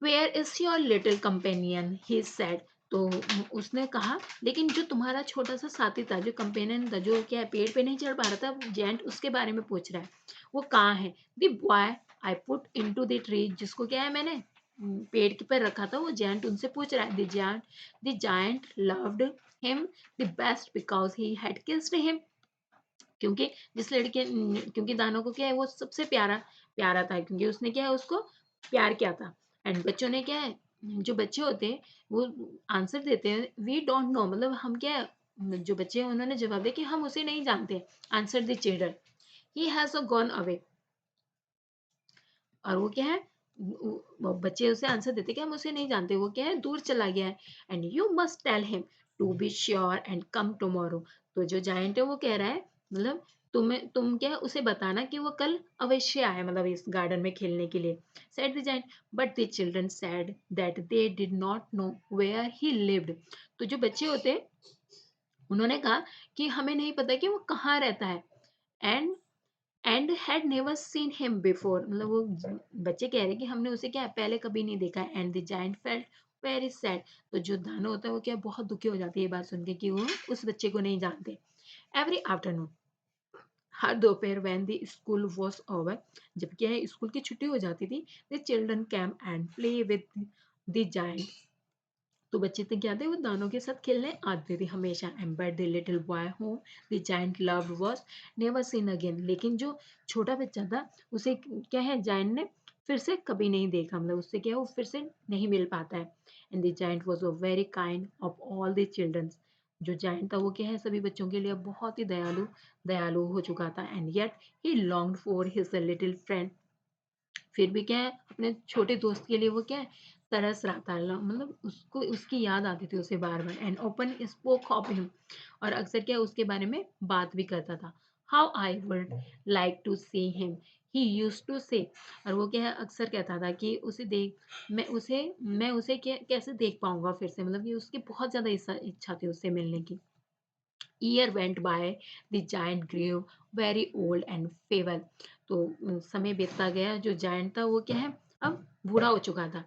where is your little companion he said, तो उसने कहा लेकिन जो तुम्हारा छोटा सा साथी था, जो कंपेनियन था, जो क्या है पेड़ पे नहीं चढ़ पा रहा था, जेंट उसके बारे में पूछ रहा है, वो कहाँ है। The boy I put into the tree, जिसको क्या है मैंने पेड़ के पर रखा था, वो जेंट उनसे पूछ रहा है। The giant loved him the best because he had kissed him, क्योंकि जिस लड़के क्योंकि दानव को क्या है वो सबसे प्यारा प्यारा था, क्योंकि उसने क्या है उसको प्यार किया था। एंड बच्चों ने क्या है, जो बच्चे होते हैं वो आंसर देते हैं वी डोंट नो, मतलब हम क्या है, जो बच्चे हैं उन्होंने जवाब दिया कि हम उसे नहीं जानते। Answer the children he has gone away, और वो क्या है वो बच्चे उसे आंसर देते कि हम उसे नहीं जानते, वो क्या है दूर चला गया है। And you must tell him to be sure and come tomorrow, तो जो जायंट है वो कह रहा है, मतलब तुम क्या है उसे बताना कि वो कल अवश्य आए, मतलब इस गार्डन में खेलने के लिए। Said the giant, but the children said that they did not know where he lived, तो जो बच्चे होते हैं उन्होंने कहा कि हमें नहीं पता कि वो कहाँ रहता है। And and had never seen him before, मतलब वो बच्चे कह रहे हैं कि हमने उसे क्या है पहले कभी नहीं देखा है। And the giant felt very sad, तो जो दानव होता है वो क्या बहुत दुखी हो जाती है ये बात सुन के कि वो उस बच्चे को नहीं जानते। एवरी आफ्टरनून, हर दोपहर when the school was over, जब क्या है स्कूल की छुट्टी हो जाती थी, the children came and play with the giant, तो बच्चे तो क्या थे वो दानों के साथ खेलने आते थे हमेशा। And but the little boy home the giant loved was never seen again, लेकिन जो छोटा बच्चा था उसे क्या है जायंट ने फिर से कभी नहीं देखा, मतलब उससे क्या है वो फिर से नहीं मिल पाता है। And the giant was a very kind of all the children, जो जायंट था वो क्या है सभी बच्चों के लिए बहुत ही दयालु दयालु हो चुका था। And yet he longed for his little friend, फिर भी क्या है अपने छोटे दोस्त के लिए वो क्या है तरस रहा था, मतलब उसको उसकी याद आती थी उसे बार बार। And often spoke of him, और अक्सर क्या उसके बारे में बात भी करता था। How I would like to see him he use to say, और वो क्या है अक्सर कहता था कि उसे देख मैं उसे क्या कैसे देख पाऊंगा फिर से, मतलब कि उसकी बहुत ज्यादा इच्छा थी उससे मिलने की। Year went by, the giant grew very old and feeble, तो समय बीतता गया, जो जायंट था वो क्या है अब बूढ़ा हो चुका था,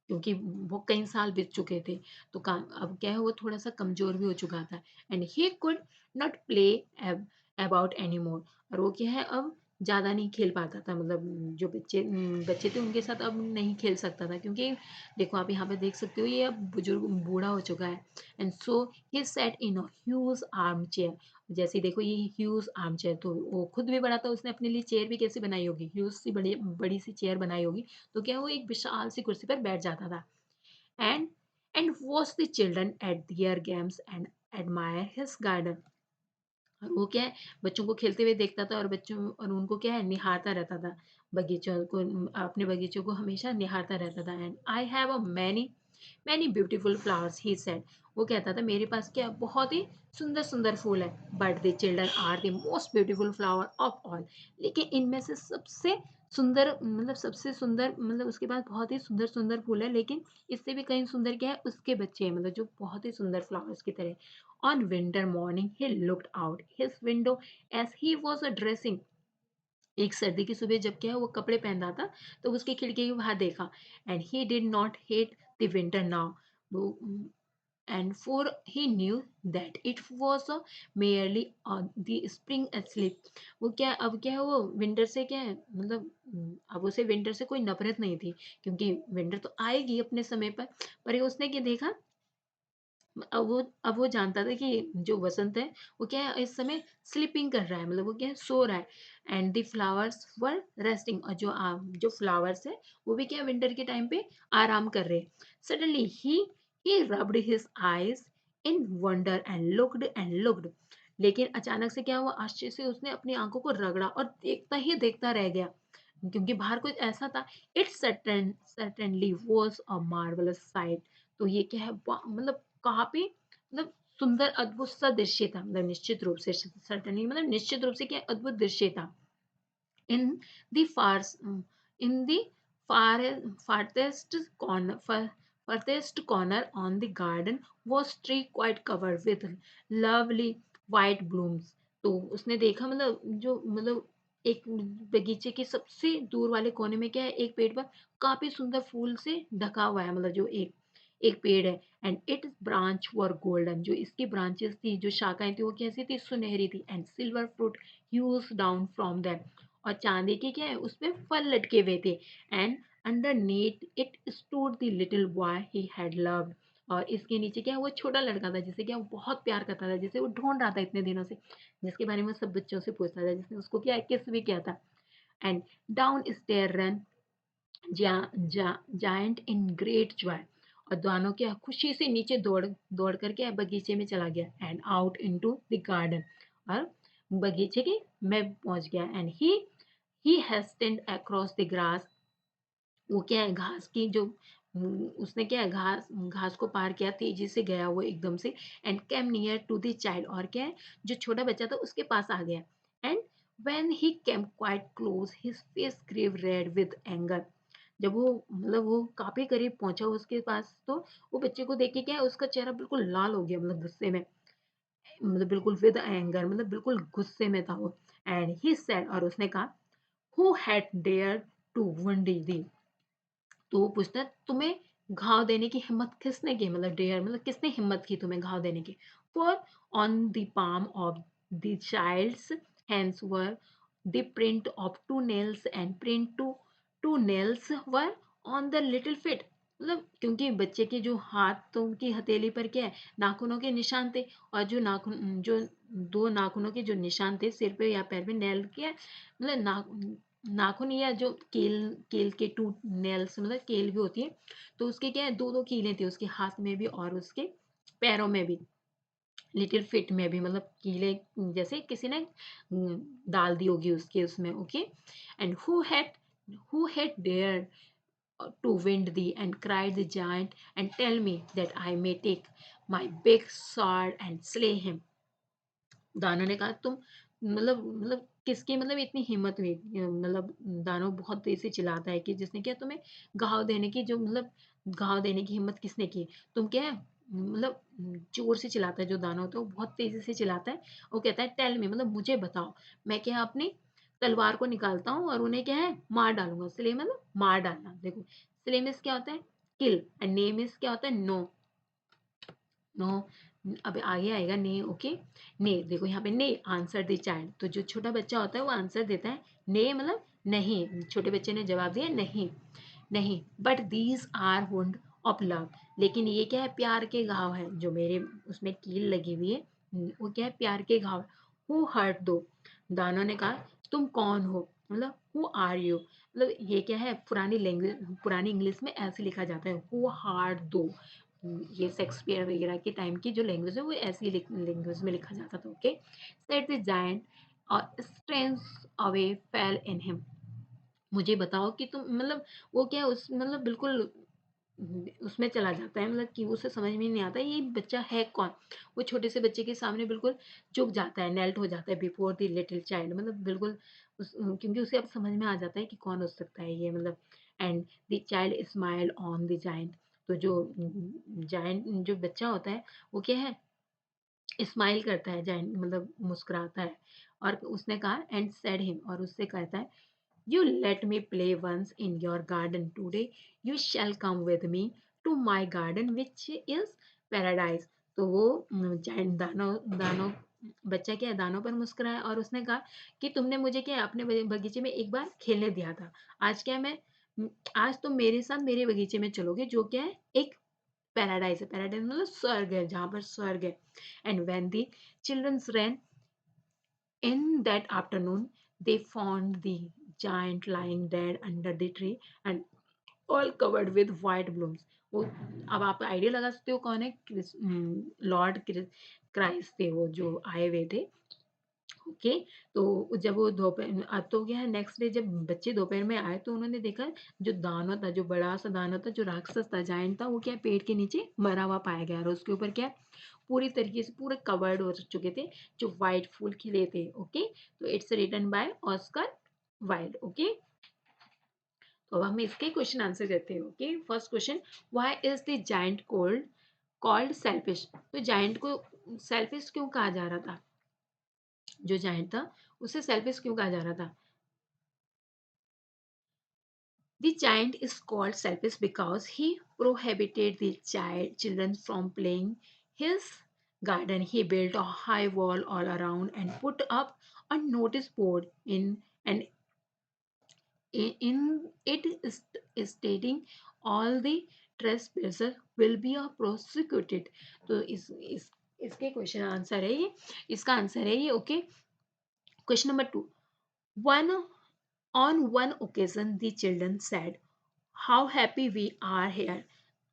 क्योंकि वो कई साल बीत चुके थे, तो काम अब क्या है वो थोड़ा सा कमजोर भी हो चुका था। And he could not play about any more, और वो क्या है अब ज्यादा नहीं खेल पाता था, मतलब जो बच्चे बच्चे थे उनके साथ अब नहीं खेल सकता था, क्योंकि देखो आप यहाँ पे देख सकते हो ये अब बुजुर्ग बूढ़ा हो चुका है। And so he set in a huge arm chair, जैसे देखो ये ह्यूज आर्म चेयर, तो वो खुद भी बड़ा था, उसने अपने लिए चेयर भी कैसे बनाई होगी, ह्यूज सी बड़ी बड़ी सी चेयर बनाई होगी, तो क्या वो एक विशाल सी कुर्सी पर बैठ जाता था। And and watch the children at their games and admire his garden, और वो क्या है बच्चों को खेलते हुए देखता था, और बच्चों और उनको क्या है निहारता रहता था, बगीचों को अपने बगीचों को हमेशा निहारता रहता था। And I have a many beautiful flowers he said, वो कहता था मेरे पास क्या बहुत ही सुंदर सुंदर फूल है। But the children are the most beautiful flower of all, लेकिन इनमें से सबसे सुंदर, मतलब सबसे सुंदर, मतलब उसके पास बहुत ही सुंदर सुंदर फूल है, लेकिन इससे भी कहीं सुंदर क्या है उसके बच्चे हैं, मतलब जो बहुत ही सुंदर फ्लावर्स की तरह। On winter morning, he looked out his window as he was dressing. एक सर्दी की सुबह जब क्या है वो कपड़े पहन रहा था, तो उसकी खिड़की के बाहर देखा। And he did not hate the winter now, वो and for he knew that it was merely the spring asleep, वो क्या अब क्या है वो विंटर से क्या है मतलब अब उसे विंटर से कोई नफरत नहीं थी, क्योंकि विंटर तो आएगी अपने समय पर ये उसने क्या देखा, अब वो जानता था कि जो वसंत है वो क्या है इस समय स्लीपिंग कर रहा है, मतलब वो क्या है सो रहा है। And the flowers were resting, और जो फ्लावर्स है वो भी क्या विंटर के टाइम पे आराम कर रहे हैं। Suddenly he rubbed his eyes in wonder and looked, लेकिन अचानक से क्या हुआ आश्चर्य से उसने अपनी आंखों को रगड़ा और देखता ही देखता रह गया, क्योंकि बाहर कुछ ऐसा था। It certainly was a marvellous site, तो ये क्या है मतलब काफी मतलब सुंदर अद्भुत सा दृश्य था, मतलब निश्चित रूप से, सर्टनली मतलब निश्चित रूप से क्या अद्भुत दृश्य था। In the far in the far farthest corner farthest corner on the garden was tree quite covered with lovely white blooms। तो उसने देखा, मतलब जो मतलब एक बगीचे के सबसे दूर वाले कोने में क्या है, एक पेड़ पर काफी सुंदर फूल से ढका हुआ है, मतलब जो एक एक पेड़ है। And it's branch were golden, जो इसकी ब्रांचेस थी, जो शाखाएं थी, वो कैसी थी, सुनहरी थी। And silver fruit huge down from them, और चांदी के क्या है, उसमें फल लटके हुए थे। And underneath it stood the little boy he had loved, और इसके नीचे क्या है, वो छोटा लड़का था जिसे क्या वो बहुत प्यार करता था, जिसे वो ढूंढ रहा था इतने दिनों से, जिसके बारे में सब बच्चों से पूछता था, जिसने उसको क्या किस भी किया था। And downstairs ran giant in great joy, और दोनों क्या खुशी से नीचे दौड़ दौड़ करके बगीचे में चला गया। And out into the garden, और बगीचे के में पहुंच गया। And he hastened across the grass, वो क्या है घास की जो उसने क्या है घास घास को पार किया, तेजी से गया वो एकदम से। And came near to the child, और क्या है जो छोटा बच्चा था उसके पास आ गया। And when he came quite close his face grew red with anger, जब वो मतलब वो काफी करीब पहुंचा उसके पास, तो वो बच्चे को देख के क्या है उसका चेहरा बिल्कुल लाल हो गया, मतलब गुस्से में, मतलब बिल्कुल विद एंगर, मतलब बिल्कुल गुस्से में था वो। एंड ही सेड, और उसने कहा, who had dare to wound thee, तो वो पूछता है तुम्हें घाव देने की हिम्मत किसने की, मतलब डेयर मतलब किसने हिम्मत की तुम्हें घाव देने की। For on the palm of the child's hands were the print of two nails and print two nails were on the little feet, मतलब क्योंकि बच्चे के जो हाथों की हथेली पर क्या है नाखूनों के निशान थे, और जो नाखून जो दो नाखूनों के जो निशान थे सिर पे या पैर पे, नेल के मतलब नाखून या जो कील कील के टू नेल्स, मतलब कील भी होती है, तो उसके क्या है दो दो कीलें थी उसके हाथ में भी और उसके पैरों में भी, लिटिल फिट में भी, मतलब कीले जैसे किसी ने डाल दी होगी उसके उसमें। Okay. And who had dare to wind thee, and cried the giant, and tell me that I may take my big sword and slay him। दानव ने कहा तुम मतलब किसकी मतलब इतनी हिम्मत हुई, मतलब दानव बहुत तेज से चिल्लाता है कि जिसने क्या तुम्हें घाव देने की जो मतलब घाव देने की हिम्मत किसने की, तुम क्या है मतलब जोर से चिल्लाता है जो दानव तो बहुत तेजी से चिल्लाता है। वो कहता है टेल मी, मतलब मुझे बताओ, मैं क्या अपनी तलवार को निकालता हूँ और उन्हें क्या है मार डालूंगा। स्ले मतलब मार डालना, देखो स्ले मीन्स क्या होता है किल, एंड ने मीन्स क्या होता है नो। नो अब आगे आएगा ने। ओके। ने देखो यहाँ पे ने आंसर द चाइल्ड, तो जो छोटा बच्चा होता है वो आंसर देता है ने मतलब नहीं, छोटे बच्चे ने जवाब दिया नहीं नहीं। But these are wound of love, लेकिन ये क्या है प्यार के घाव है, जो मेरे उसमें कील लगी हुई है वो क्या है प्यार के घाव। हु हर्ट दो, दानों ने कहा तुम कौन हो, मतलब हु आर यू, मतलब ये क्या है पुरानी लैंग्वेज पुरानी इंग्लिश में ऐसे लिखा जाता है हु हार्ट दो, ये शेक्सपियर वगैरह के टाइम की जो लैंग्वेज है वो ऐसी लैंग्वेज में लिखा जाता था। ओके। सेड द जायंट और strength away fail in him, मुझे बताओ कि तुम मतलब वो क्या उस मतलब बिल्कुल उसमें चला जाता है, मतलब कि उसे समझ में नहीं आता ये बच्चा है कौन। वो छोटे से बच्चे के सामने बिल्कुल झुक जाता है, नेल्ट हो जाता है बिफोर द लिटिल चाइल्ड, मतलब बिल्कुल क्योंकि उसे अब समझ में आ जाता है कि कौन हो सकता है ये मतलब। And the child smile on the giant, तो जो जायंट जो बच्चा होता है वो क्या है स्माइल करता है, जायंट मतलब मुस्कुराता है। और उसने कहा एंड सेड हिम, और उससे कहता है you let me play once in your garden today, you shall come with me to my garden which is paradise। तो वो जायंट दानव बच्चा क्या है दानों पर मुस्कुराया, और उसने कहा कि तुमने मुझे क्या है अपने बगीचे में एक बार खेलने दिया था, आज क्या मैं आज तुम मेरे साथ मेरे बगीचे में चलोगे जो क्या है एक पैराडाइज है। पैराडाइज मतलब स्वर्ग है, जहाँ पर स्वर्ग है। And when the childrens ran in that afternoon, they found the giant lying dead under the tree and all covered with white blooms। वो अब आप आइडिया लगा सकते हो कौन है, लॉर्ड क्राइस्ट थे वो जो आए हुए थे ओके। तो जब वो दोपहर अब तो क्या है, नेक्स्ट डे जब बच्चे दोपहर में आए तो उन्होंने देखा जो दानव था, जो बड़ा सा दानव था, जो राक्षस था, जायंट था, वो क्या पेड़ के नीचे मरा हुआ पाया गया और उसके ऊपर क्या पूरी तरीके से पूरे कवर्ड हो चुके थे, जो वाइट फूल खिले थे। ओके। तो it's written by Oscar Wilde. Okay. तो अब हम इसके क्वेश्चन आंसर करते हैं। Okay. First question, why is the giant called selfish? तो जायंट को सेल्फिश क्यों कहा जा रहा था? जो जायंट था उसे सेल्फिश क्यों कहा जा रहा था? The giant is called selfish because he prohibited the children from playing his garden. He built a high wall all around and put up a notice board and in it is stating all the trespassers will be prosecuted. तो इस इसके question answer है ये, इसका answer है ये। Okay. Question number 2, one on one occasion the children said, how happy we are here.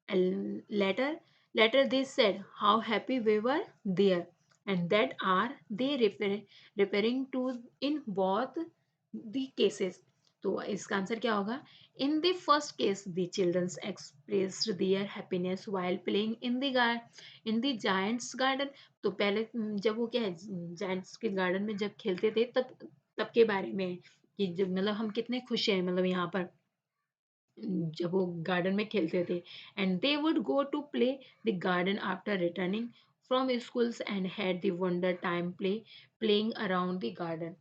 And later they said how happy we were there. And that are they referring to in both the cases? तो इसका answer क्या होगा? In the first case, the children expressed their happiness while playing in the giant's garden. तो पहले जब वो क्या है, giants के गार्डन में जब खेलते थे तब तब के बारे में है कि जब मतलब हम कितने खुश हैं मतलब यहाँ पर जब वो गार्डन में खेलते थे। And they would go to play the garden after returning from schools and had the wonder time playing around the garden.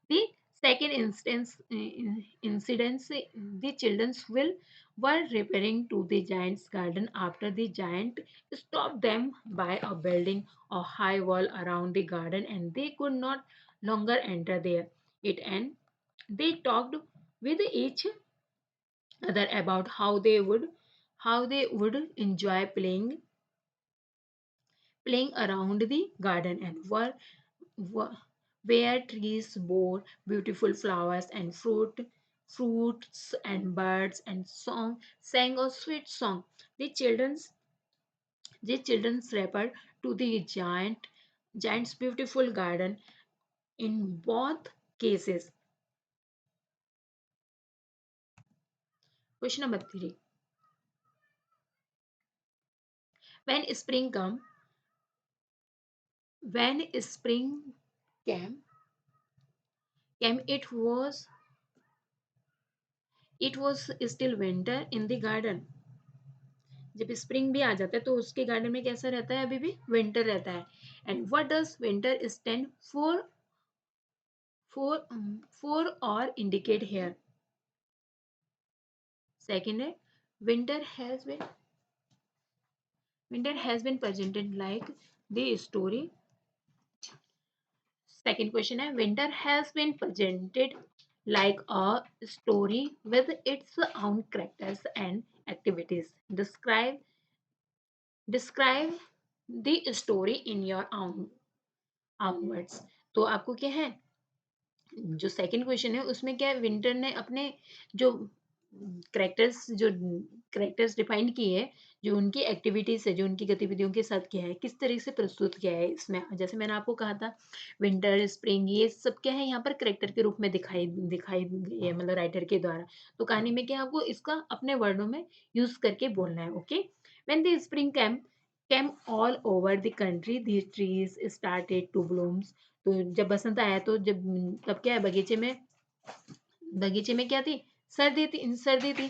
The second incidence, the children's will were repairing to the giant's garden after the giant stopped them by a building a high wall around the garden and they could not longer enter there. It and they talked with each other about how they would enjoy playing around the garden and were where trees bore beautiful flowers and fruits and birds and sang a sweet song. The children's referred to the giant's beautiful garden in both cases. Question number 3, when spring come when spring came, it was still winter in the garden. जब spring भी आ जाता है तो उसके garden में कैसा रहता है? अभी भी विंटर रहता है। And what does winter stand for or indicate here? Second है, winter has been presented like the story. Second question है, winter has been presented like a story with its own characters and activities. Describe the story in your own words. तो आपको क्या है, जो second question है उसमें क्या है, विंटर ने अपने जो करेक्टर्स डिफाइन किए हैं, जो उनकी एक्टिविटीज है, जो उनकी गतिविधियों के साथ किया है, किस तरह से प्रस्तुत किया है इसमें। जैसे मैंने आपको कहा था विंटर स्प्रिंग ये सब क्या है यहाँ पर करेक्टर के रूप में दिखाई दिखाई गई है मतलब राइटर के द्वारा। तो कहानी में क्या आपको इसका अपने वर्डों में यूज करके बोलना है। Okay. When the spring came all over the country, the trees started to blooms. तो जब बसंत आया तो जब तब क्या है, बगीचे में क्या थी? सर्दी थी।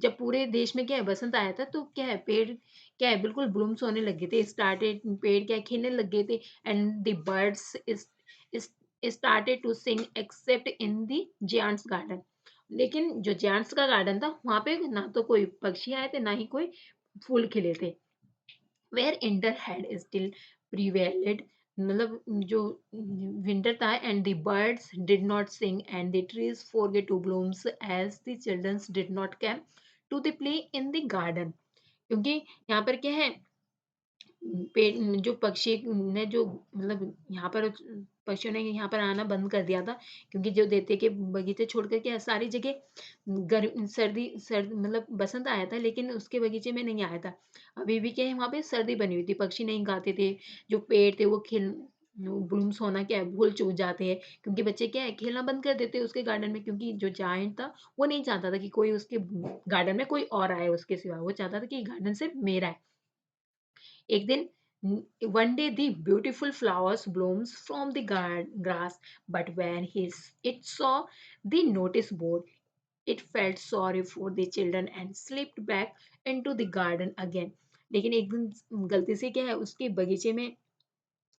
जब पूरे देश में क्या है, बसंत आया था तो क्या है, पेड़ क्या है, बिल्कुल ब्लूम्स होने लगे थे, स्टार्टेड पेड़ क्या है, खिलने लग गए थे। And the birds started to sing except in the giants garden. लेकिन जो जायंट्स का गार्डन था वहां पे ना तो कोई पक्षी आए थे, ना ही कोई फूल खिले थे। Where winter had still prevailed, मतलब जो विंटर था and the birds did not sing and the trees forget to blooms as the childrens did not came to the play in the garden. क्योंकि यहाँ पर क्या है, पेड़ जो पक्षी ने जो मतलब यहाँ पर पक्षियों ने यहाँ पर आना बंद कर दिया था, क्योंकि जो देते के बगीचे छोड़ कर के सारी जगह सर्दी मतलब बसंत आया था लेकिन उसके बगीचे में नहीं आया था। अभी भी क्या है, वहाँ पे सर्दी बनी हुई थी, पक्षी नहीं गाते थे, जो पेड़ थे वो वो ब्लूम्स होना क्या है, भूल चूक जाते हैं, क्योंकि बच्चे क्या है खेलना बंद कर देते हैं उसके गार्डन में, क्योंकि जो जायंट था वो नहीं चाहता था कि कोई उसके गार्डन में कोई और आए उसके सिवा, वो चाहता था कि गार्डन सिर्फ मेरा है। एक दिन one day the beautiful flowers blooms from the grass, but when it saw the notice board, it felt sorry for the children and slipped back into the garden again. लेकिन एक दिन गलती से क्या है उसके बगीचे में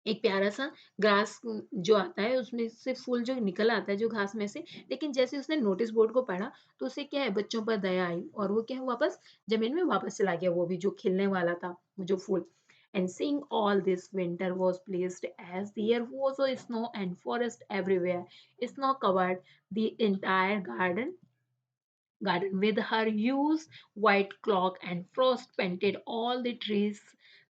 एक प्यारा सा ग्रास जो आता है उसमें से फूल जो निकल आता है जो घास में से, लेकिन जैसे उसने नोटिस बोर्ड को पढ़ा तो उसे क्या है बच्चों पर दया आई और वो क्या है वापस जमीन में वापस चला गया, वो भी जो खिलने वाला था वो जो फूल। And seeing all this, winter was pleased as there was a snow and forest everywhere. Snow covered the entire garden with her huge white cloak, and frost painted all the trees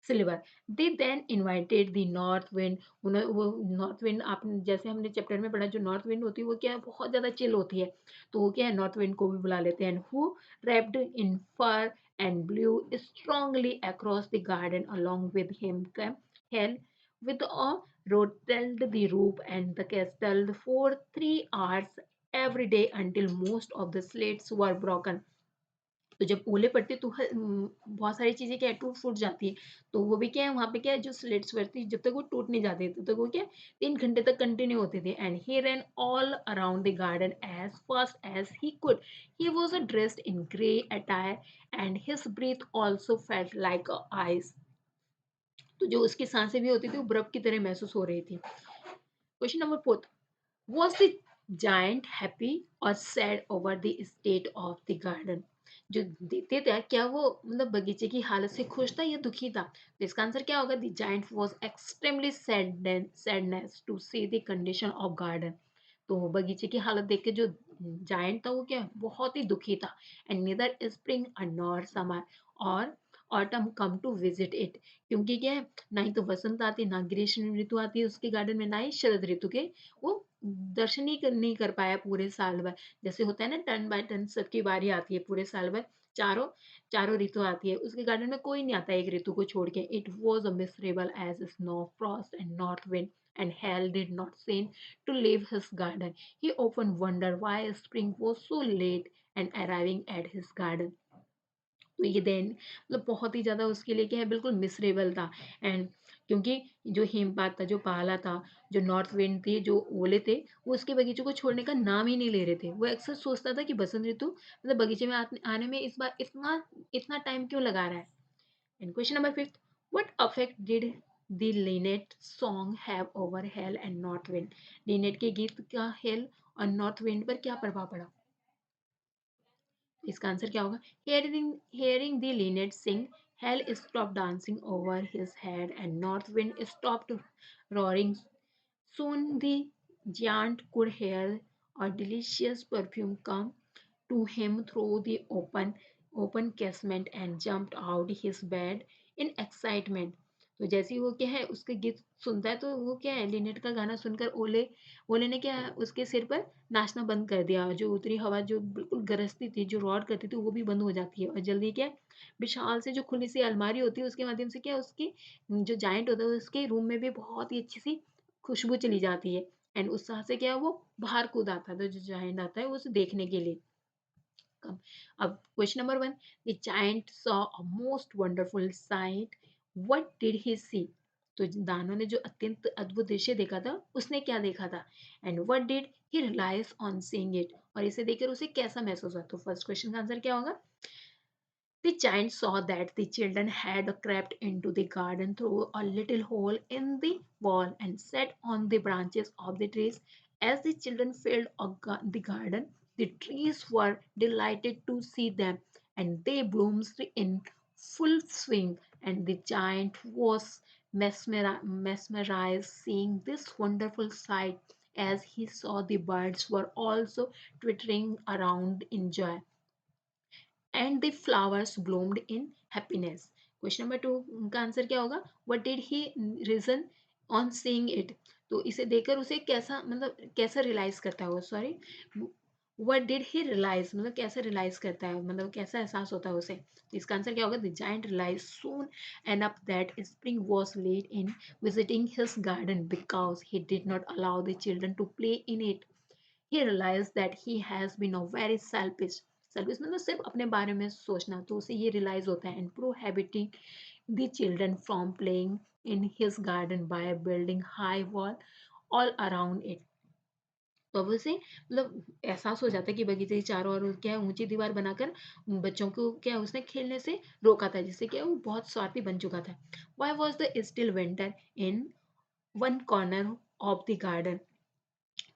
silver. They then invited the north wind. वो north wind आप जैसे हमने chapter में पढ़ा, जो north wind होती है वो क्या है बहुत ज्यादा चिल होती है, तो वो क्या है नॉर्थ विंड को भी बुला लेते हैं, who wrapped in fur and blew strongly across the garden. Along with him came Hell with a rotted the roof and the castle for 3 hours every day until most of the slates were broken. तो जब ओले पड़ते तो बहुत सारी चीजें क्या है टूट फूट जाती है, तो वो भी क्या है वहां पे क्या है जो स्लेट्स पड़ती जब तक वो टूट नहीं जाती तब तक वो क्या 3 घंटे तक कंटिन्यू होते थे। And he ran all around the garden as fast as he could. He was dressed in grey attire and his breath also felt like ice. तो जो उसकी सांसें भी होती थी वो बर्फ की तरह महसूस हो रही थी। Question number 4, was the giant happy or sad over the state of the garden? जो देखते थे क्या वो मतलब बगीचे की हालत से खुश था या दुखी था, तो इसका आंसर क्या होगा, the giant was extremely sadness to see the condition of garden. तो बगीचे की हालत देख के जो जायंट था वो क्या बहुत ही दुखी था। And neither spring nor summer or autumn came to visit it, क्योंकि क्या है ना ही तो वसंत आती ना ग्रीष्म ऋतु आती है उसके गार्डन में, ना ही शरद ऋतु के वो दर्शन ही नहीं कर पाया पूरे साल भर। जैसे होता है ना टर्न बाय टर्न सबकी बारी आती है पूरे साल भर, चारों चारों ऋतु आती है, उसके गार्डन में कोई नहीं आता एक ऋतु को छोड़ के। It was a miserable as snow frost and north wind and Hal did not seem to leave his garden. He often wondered why spring was so late and arriving at his garden. तो ये then मतलब बहुत ही ज़्यादा उसके लिए क्या है बिल्कुल मिसरेबल था। एंड क्योंकि जो हिमपात था जो पाला था जो नॉर्थ विंड थी जो ओले थे वो उसके बगीचे को छोड़ने का नाम ही नहीं ले रहे थे। वो अक्सर सोचता था कि बसंत ऋतु मतलब बगीचे में आने में इस बार इतना इतना टाइम क्यों लगा रहा है। And question number 5, what affect did the Lynette song have over hello and north wind? Lynette के गीत का हेल और नॉर्थ विंड पर क्या प्रभाव पड़ा? इसका आंसर क्या होगा, hearing the linnet sing, Hal stopped dancing over his head and North Wind stopped roaring. Soon the giant could hear a delicious perfume come to him through the open casement and jumped out his bed in excitement. तो जैसे ही वो क्या है उसके गीत सुनता है तो वो क्या है लिनेट का गाना सुनकर ओले ओले ने क्या है उसके सिर पर नाचना बंद कर दिया, जो उतरी हवा जो बिल्कुल गरजती थी जो रॉड करती थी वो भी बंद हो जाती है, और जल्दी क्या है विशाल से जो खुली सी अलमारी होती है उसके माध्यम से क्या है उसकी जो जाइंट होता है उसके रूम में भी बहुत ही अच्छी सी खुशबू चली जाती है। एंड उत्साह से क्या है वो बाहर कूद आता था जो जाइंट आता है वो उसे देखने के लिए। कम अब question number 1, the giant saw a most wonderful sight, what did he see? तो दानव ने जो अत्यंत अद्भुत दृश्य देखा था उसने क्या देखा था, and what did he realize on seeing it, और इसे देखकर उसे कैसा महसूस हुआ? तो फर्स्ट क्वेश्चन का आंसर क्या होगा, the giant saw that the children had crept into the garden through a little hole in the wall and sat on the branches of the trees. As the children filled the garden, the trees were delighted to see them, and they bloomed in full swing. And the giant was mesmerized seeing this wonderful sight, as he saw the birds were also twittering around in joy and the flowers bloomed in happiness. Question number 2 का आंसर क्या होगा, what did he reason on seeing it? तो इसे देखकर उसे कैसा मतलब कैसा रियलाइज करता है वो, sorry what did he realize, मतलब कैसे रियलाइज करता है, मतलब कैसा एहसास होता है उसे। तो इसका आंसर क्या होगा, the giant realize soon enough that spring was late in visiting his garden because he did not allow the children to play in it. he realized that he has been a very selfish मतलब सिर्फ अपने बारे में सोचना, तो उसे ये realise होता है, and prohibiting the children from playing in his garden by building high wall all around it। तो अब उसे मतलब एहसास हो जाता है कि बगीचे के चारों ओर क्या है, ऊंची दीवार बनाकर बच्चों को क्या है, उसने खेलने से रोका था, जिससे क्या है, वो बहुत स्वार्थी बन चुका था। Why was the still winter in one corner of the garden?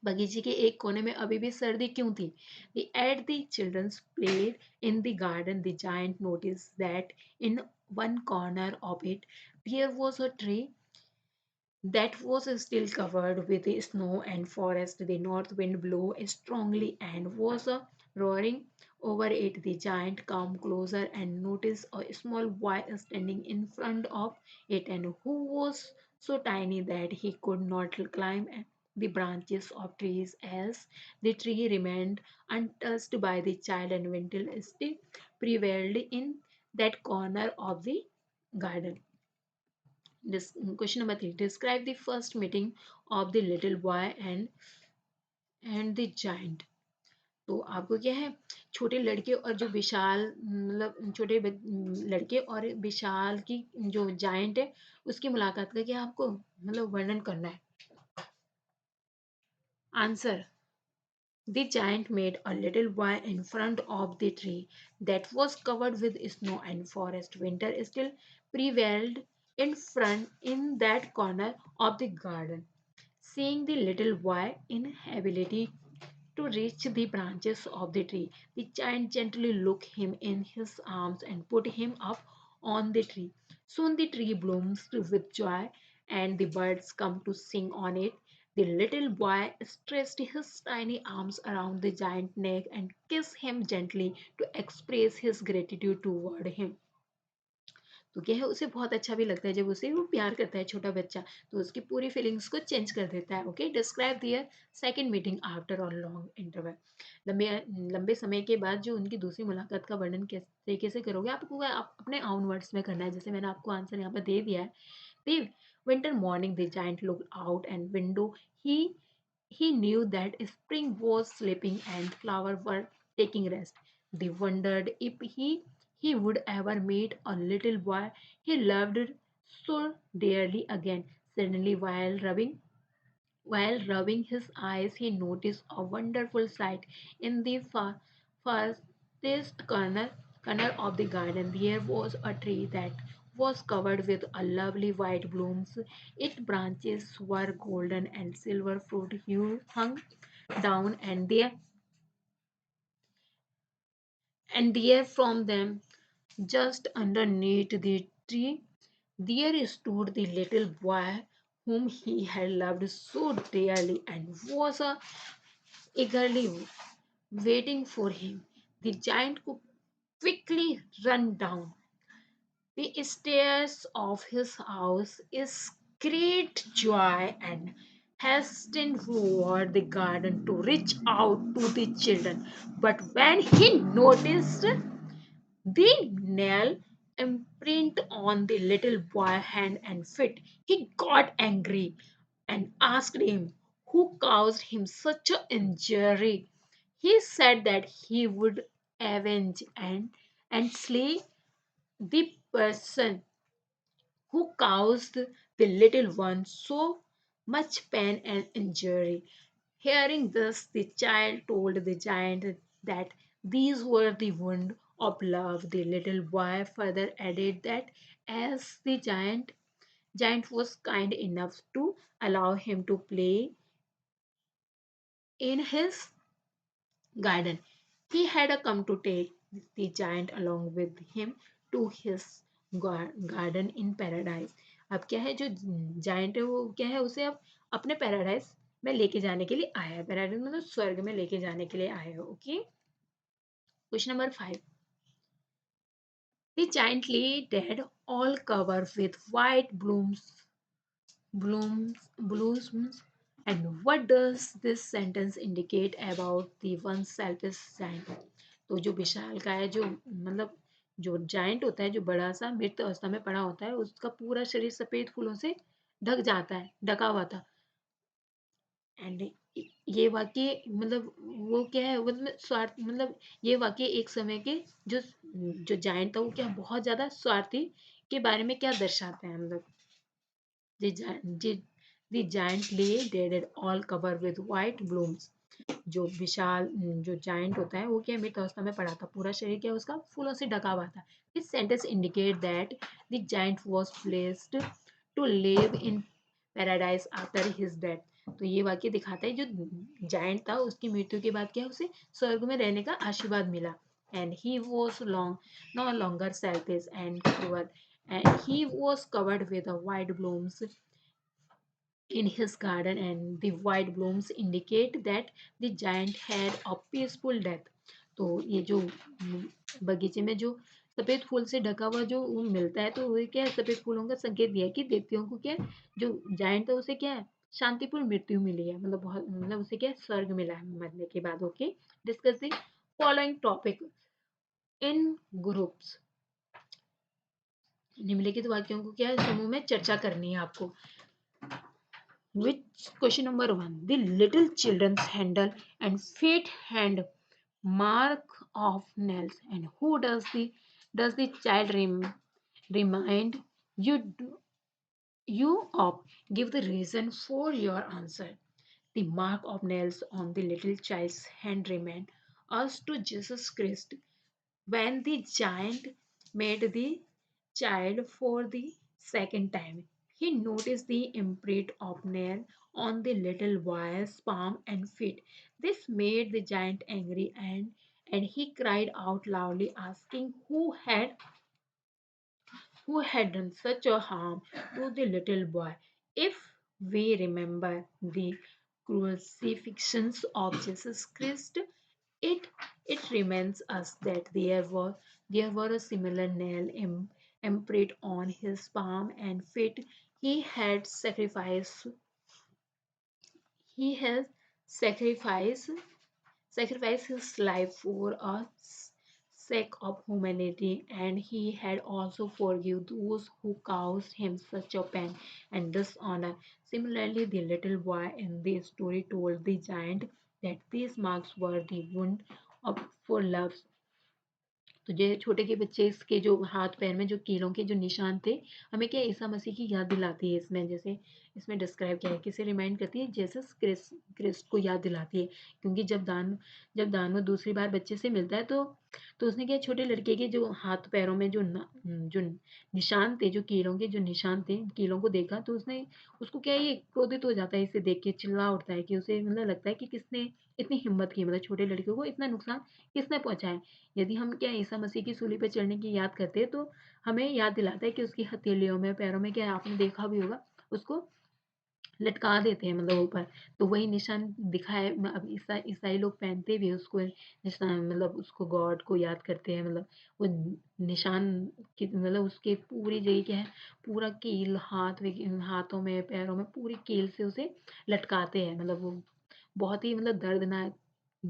बगीचे के एक कोने में अभी भी सर्दी क्यों थी? At the children's played in the garden, the giant noticed that in one corner of it there was a tree that was still covered with snow and forest. The north wind blew strongly and was roaring over it. The giant came closer and noticed a small boy standing in front of it, and who was so tiny that he could not climb the branches of trees, as the tree remained untouched by the child, and winter still prevailed in that corner of the garden. This question number 3, describe the first meeting of the little boy and the giant। तो आपको क्या है, छोटे लड़के और जो विशाल, मतलब छोटे लड़के और विशाल की जो जायंट है उसकी मुलाकात का क्या आपको मतलब वर्णन करना है। Answer, the giant made a little boy in front of the tree that was covered with snow and forest. Winter still prevailed in front in that corner of the garden. Seeing the little boy inability to reach the branches of the tree, the giant gently took him in his arms and put him up on the tree. Soon the tree blooms with joy, and the birds come to sing on it. The little boy stretched his tiny arms around the giant's neck and kissed him gently to express his gratitude toward him। तो क्या है, उसे बहुत अच्छा भी लगता है जब उसे वो प्यार करता है छोटा बच्चा, तो उसकी पूरी फीलिंग्स को चेंज कर देता है। Okay, describe their second meeting after on long interval. लंबे लंबे समय के बाद जो उनकी दूसरी मुलाकात का वर्णन किस तरीके से करोगे, आपको आप अपने आउन वर्ड्स में करना है, जैसे मैंने आपको आंसर यहाँ पर दे दिया है। The winter morning the giant looked out and window. He knew that spring was sleeping and flowers were taking rest. They wondered if he would ever meet a little boy he loved so dearly again. Suddenly, while rubbing his eyes, he noticed a wonderful sight in the farthest corner of the garden. There was a tree that was covered with a lovely white blooms. Its branches were golden and silver fruit hung down, and there from them, just underneath the tree, there stood the little boy whom he had loved so dearly and was eagerly waiting for him. The giant could quickly run down the stairs of his house is great joy and hastened toward the garden to reach out to the children. But when he noticed the nail imprint on the little boy's hand and feet, he got angry and asked him who caused him such an injury. He said that he would avenge and slay the person who caused the little one so much pain and injury. Hearing this, the child told the giant that these were the wounds of love. The little boy further added that as the giant was kind enough to allow him to play in his garden, he had come to take the giant along with him to his garden in paradise। अब क्या है, जो giant है वो क्या है, उसे अब अपने पैराडाइज में लेके जाने के लिए आया है। पैराडाइज मतलब स्वर्ग में लेके जाने के लिए आया है। Okay, question number 5, the giant lay dead all covered with white blooms, blooms, blossoms and what does this sentence indicate about the one self is giant. तो जो विशाल का है, जो मतलब जो जाइंट होता है, जो बड़ा सा मृत अवस्था में पड़ा होता है, उसका पूरा शरीर सफेद फूलों से ढक जाता है, ढका हुआ था। एंड ये वाक्य मतलब वो क्या है, मतलब स्वार्थ, मतलब ये वाक्य एक समय के जो जो जायंट था वो क्या बहुत ज्यादा स्वार्थी के बारे में क्या दर्शाते हैं, मतलब the giant lay dead all covered with white blooms। जो विशाल जो जायंट होता है वो क्या मृत अवस्था में पड़ा था, पूरा शरीर क्या उसका फूलों से ढका हुआ था। This sentence indicate that the giant was placed to live in paradise after his death. तो ये वाक्य दिखाता है जो जायंट था उसकी मृत्यु के बाद क्या उसे स्वर्ग में रहने का आशीर्वाद मिला। And he was long no longer selfish and cruel and he was covered with white blooms in his garden, and the white blooms indicate that the giant had a peaceful death। तो ये जो बगीचे में जो सफेद फूल से ढका हुआ जो मिलता है, तो वो क्या है, सफेद फूलों का संकेत दिया है कि देवतियों को क्या है, जो जायंट है उसे क्या है शांतिपूर्ण मृत्यु मिली है, मतलब बहुत मतलब उसे क्या है स्वर्ग मिला है मरने के बाद। Okay, discuss the following topic in groups. निम्नलिखित वाक्यों को क्या है समूह में चर्चा करनी है आपको। Which question number one? The little children's handle and feet hand mark of nails. And who does the child remind you you of? Give the reason for your answer. The mark of nails on the little child's hand remind us to Jesus Christ when the giant made the child for the second time. He noticed the imprint of nail on the little boy's palm and feet. This made the giant angry, and he cried out loudly, asking who had done such a harm to the little boy. If we remember the crucifixions of Jesus Christ, it it reminds us that there were a similar nail imprint on his palm and feet. He had sacrificed he has sacrificed his life for us sake of humanity, and he had also forgive those who caused him such a pain and dishonor. Similarly, the little boy in the story told the giant that these marks were the wound of for love। तो जो छोटे के बच्चे इसके जो हाथ पैर में जो कीलों के जो निशान थे, हमें क्या ईसा मसीह की याद दिलाती है। इसमें जैसे इसमें डिस्क्राइब किया है, किसे रिमाइंड करती है, जीसस क्रिस्ट को याद दिलाती है। क्योंकि जब दान वो दूसरी बार बच्चे से मिलता है, तो उसने क्या छोटे लड़के के जो हाथ पैरों में जो निशान थे, जो कीलों के जो निशान थे, कीलों को देखा, तो उसको क्या है, ये क्रोधित हो जाता है, इसे देख के चिल्ला उठता है कि उसे मतलब लगता है कि किसने इतनी हिम्मत की, मतलब छोटे लड़के को इतना नुकसान किसने पहुंचाया। यदि हम क्या ईसा मसीह की सूली पे चढ़ने की याद करते हैं, तो हमें याद दिलाता है कि उसकी हथेलियों में पैरों में क्या है, आपने देखा भी होगा, उसको लटका देते हैं मतलब ऊपर। तो वही निशान दिखाए अब ईसाई लोग पहनते भी उसको निशान, मतलब उसको गॉड को याद करते हैं, मतलब वो निशान की मतलब उसके पूरी जगह क्या है, पूरा कील हाथों में पैरों में पूरी कील से उसे लटकाते हैं। मतलब वो बहुत ही मतलब दर्दनाक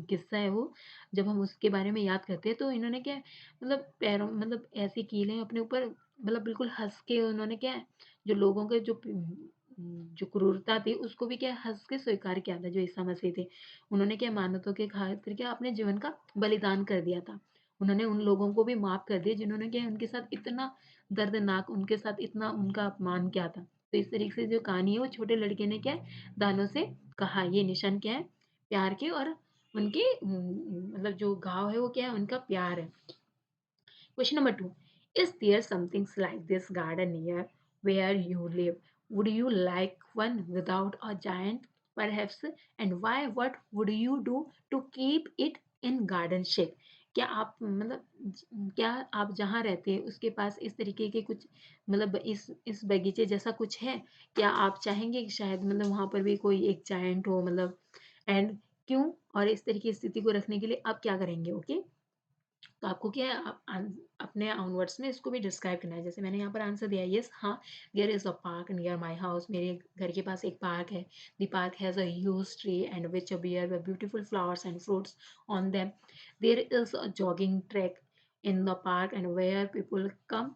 किस्सा है वो। जब हम उसके बारे में याद करते हैं, तो इन्होंने क्या है, मतलब पैरों मतलब ऐसी कीलें अपने ऊपर, मतलब बिल्कुल हंस के उन्होंने क्या है, जो लोगों के जो क्रूरता थी उसको भी क्या हंस के स्वीकार किया था। जो ईसा मसीह थे, उन्होंने क्या मानवता के खातिर क्या अपने जीवन का बलिदान कर दिया था। उन्होंने उन लोगों को भी माफ कर दिया जिन्होंने क्या उनके साथ इतना दर्दनाक, उनके साथ इतना उनका अपमान किया था। तो इस तरीके से जो कहानी है, वो छोटे लड़के ने क्या है दानों से कहा, ये निशान क्या है प्यार के, और उनके मतलब जो घाव है वो क्या है उनका प्यार है। Question number two. Is there something like this garden near where you live? Would you like one without a giant, perhaps? And why? What would you do to keep it in garden shape? क्या आप मतलब क्या आप जहाँ रहते हैं उसके पास इस तरीके के कुछ मतलब इस बगीचे जैसा कुछ है? क्या आप चाहेंगे कि शायद मतलब वहां पर भी कोई एक जायंट हो, मतलब एंड क्यों, और इस तरीके की स्थिति को रखने के लिए आप क्या करेंगे? ओके, तो आपको क्या है अपने ऑनवर्ड्स में इसको भी डिस्क्राइब करना है। जैसे मैंने यहाँ पर आंसर दिया यस हाँ, there is a park near my house, मेरे घर के पास एक पार्क है। The park has a huge tree and which bear with beautiful flowers and fruits on them. There is a jogging track in the park and where people come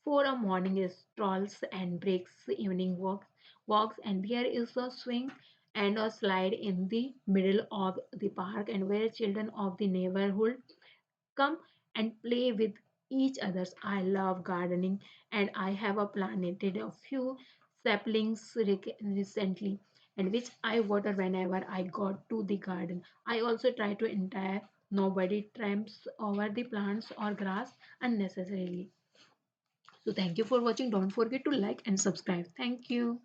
for a morning strolls and breaks, evening walks, and there is a swing and a slide in the middle of the park and where children of the neighborhood come and play with each others. I love gardening and I have planted a few saplings recently and which I water whenever I go to the garden. I also try to ensure nobody tramps over the plants or grass unnecessarily. So thank you for watching. Don't forget to like and subscribe. Thank you.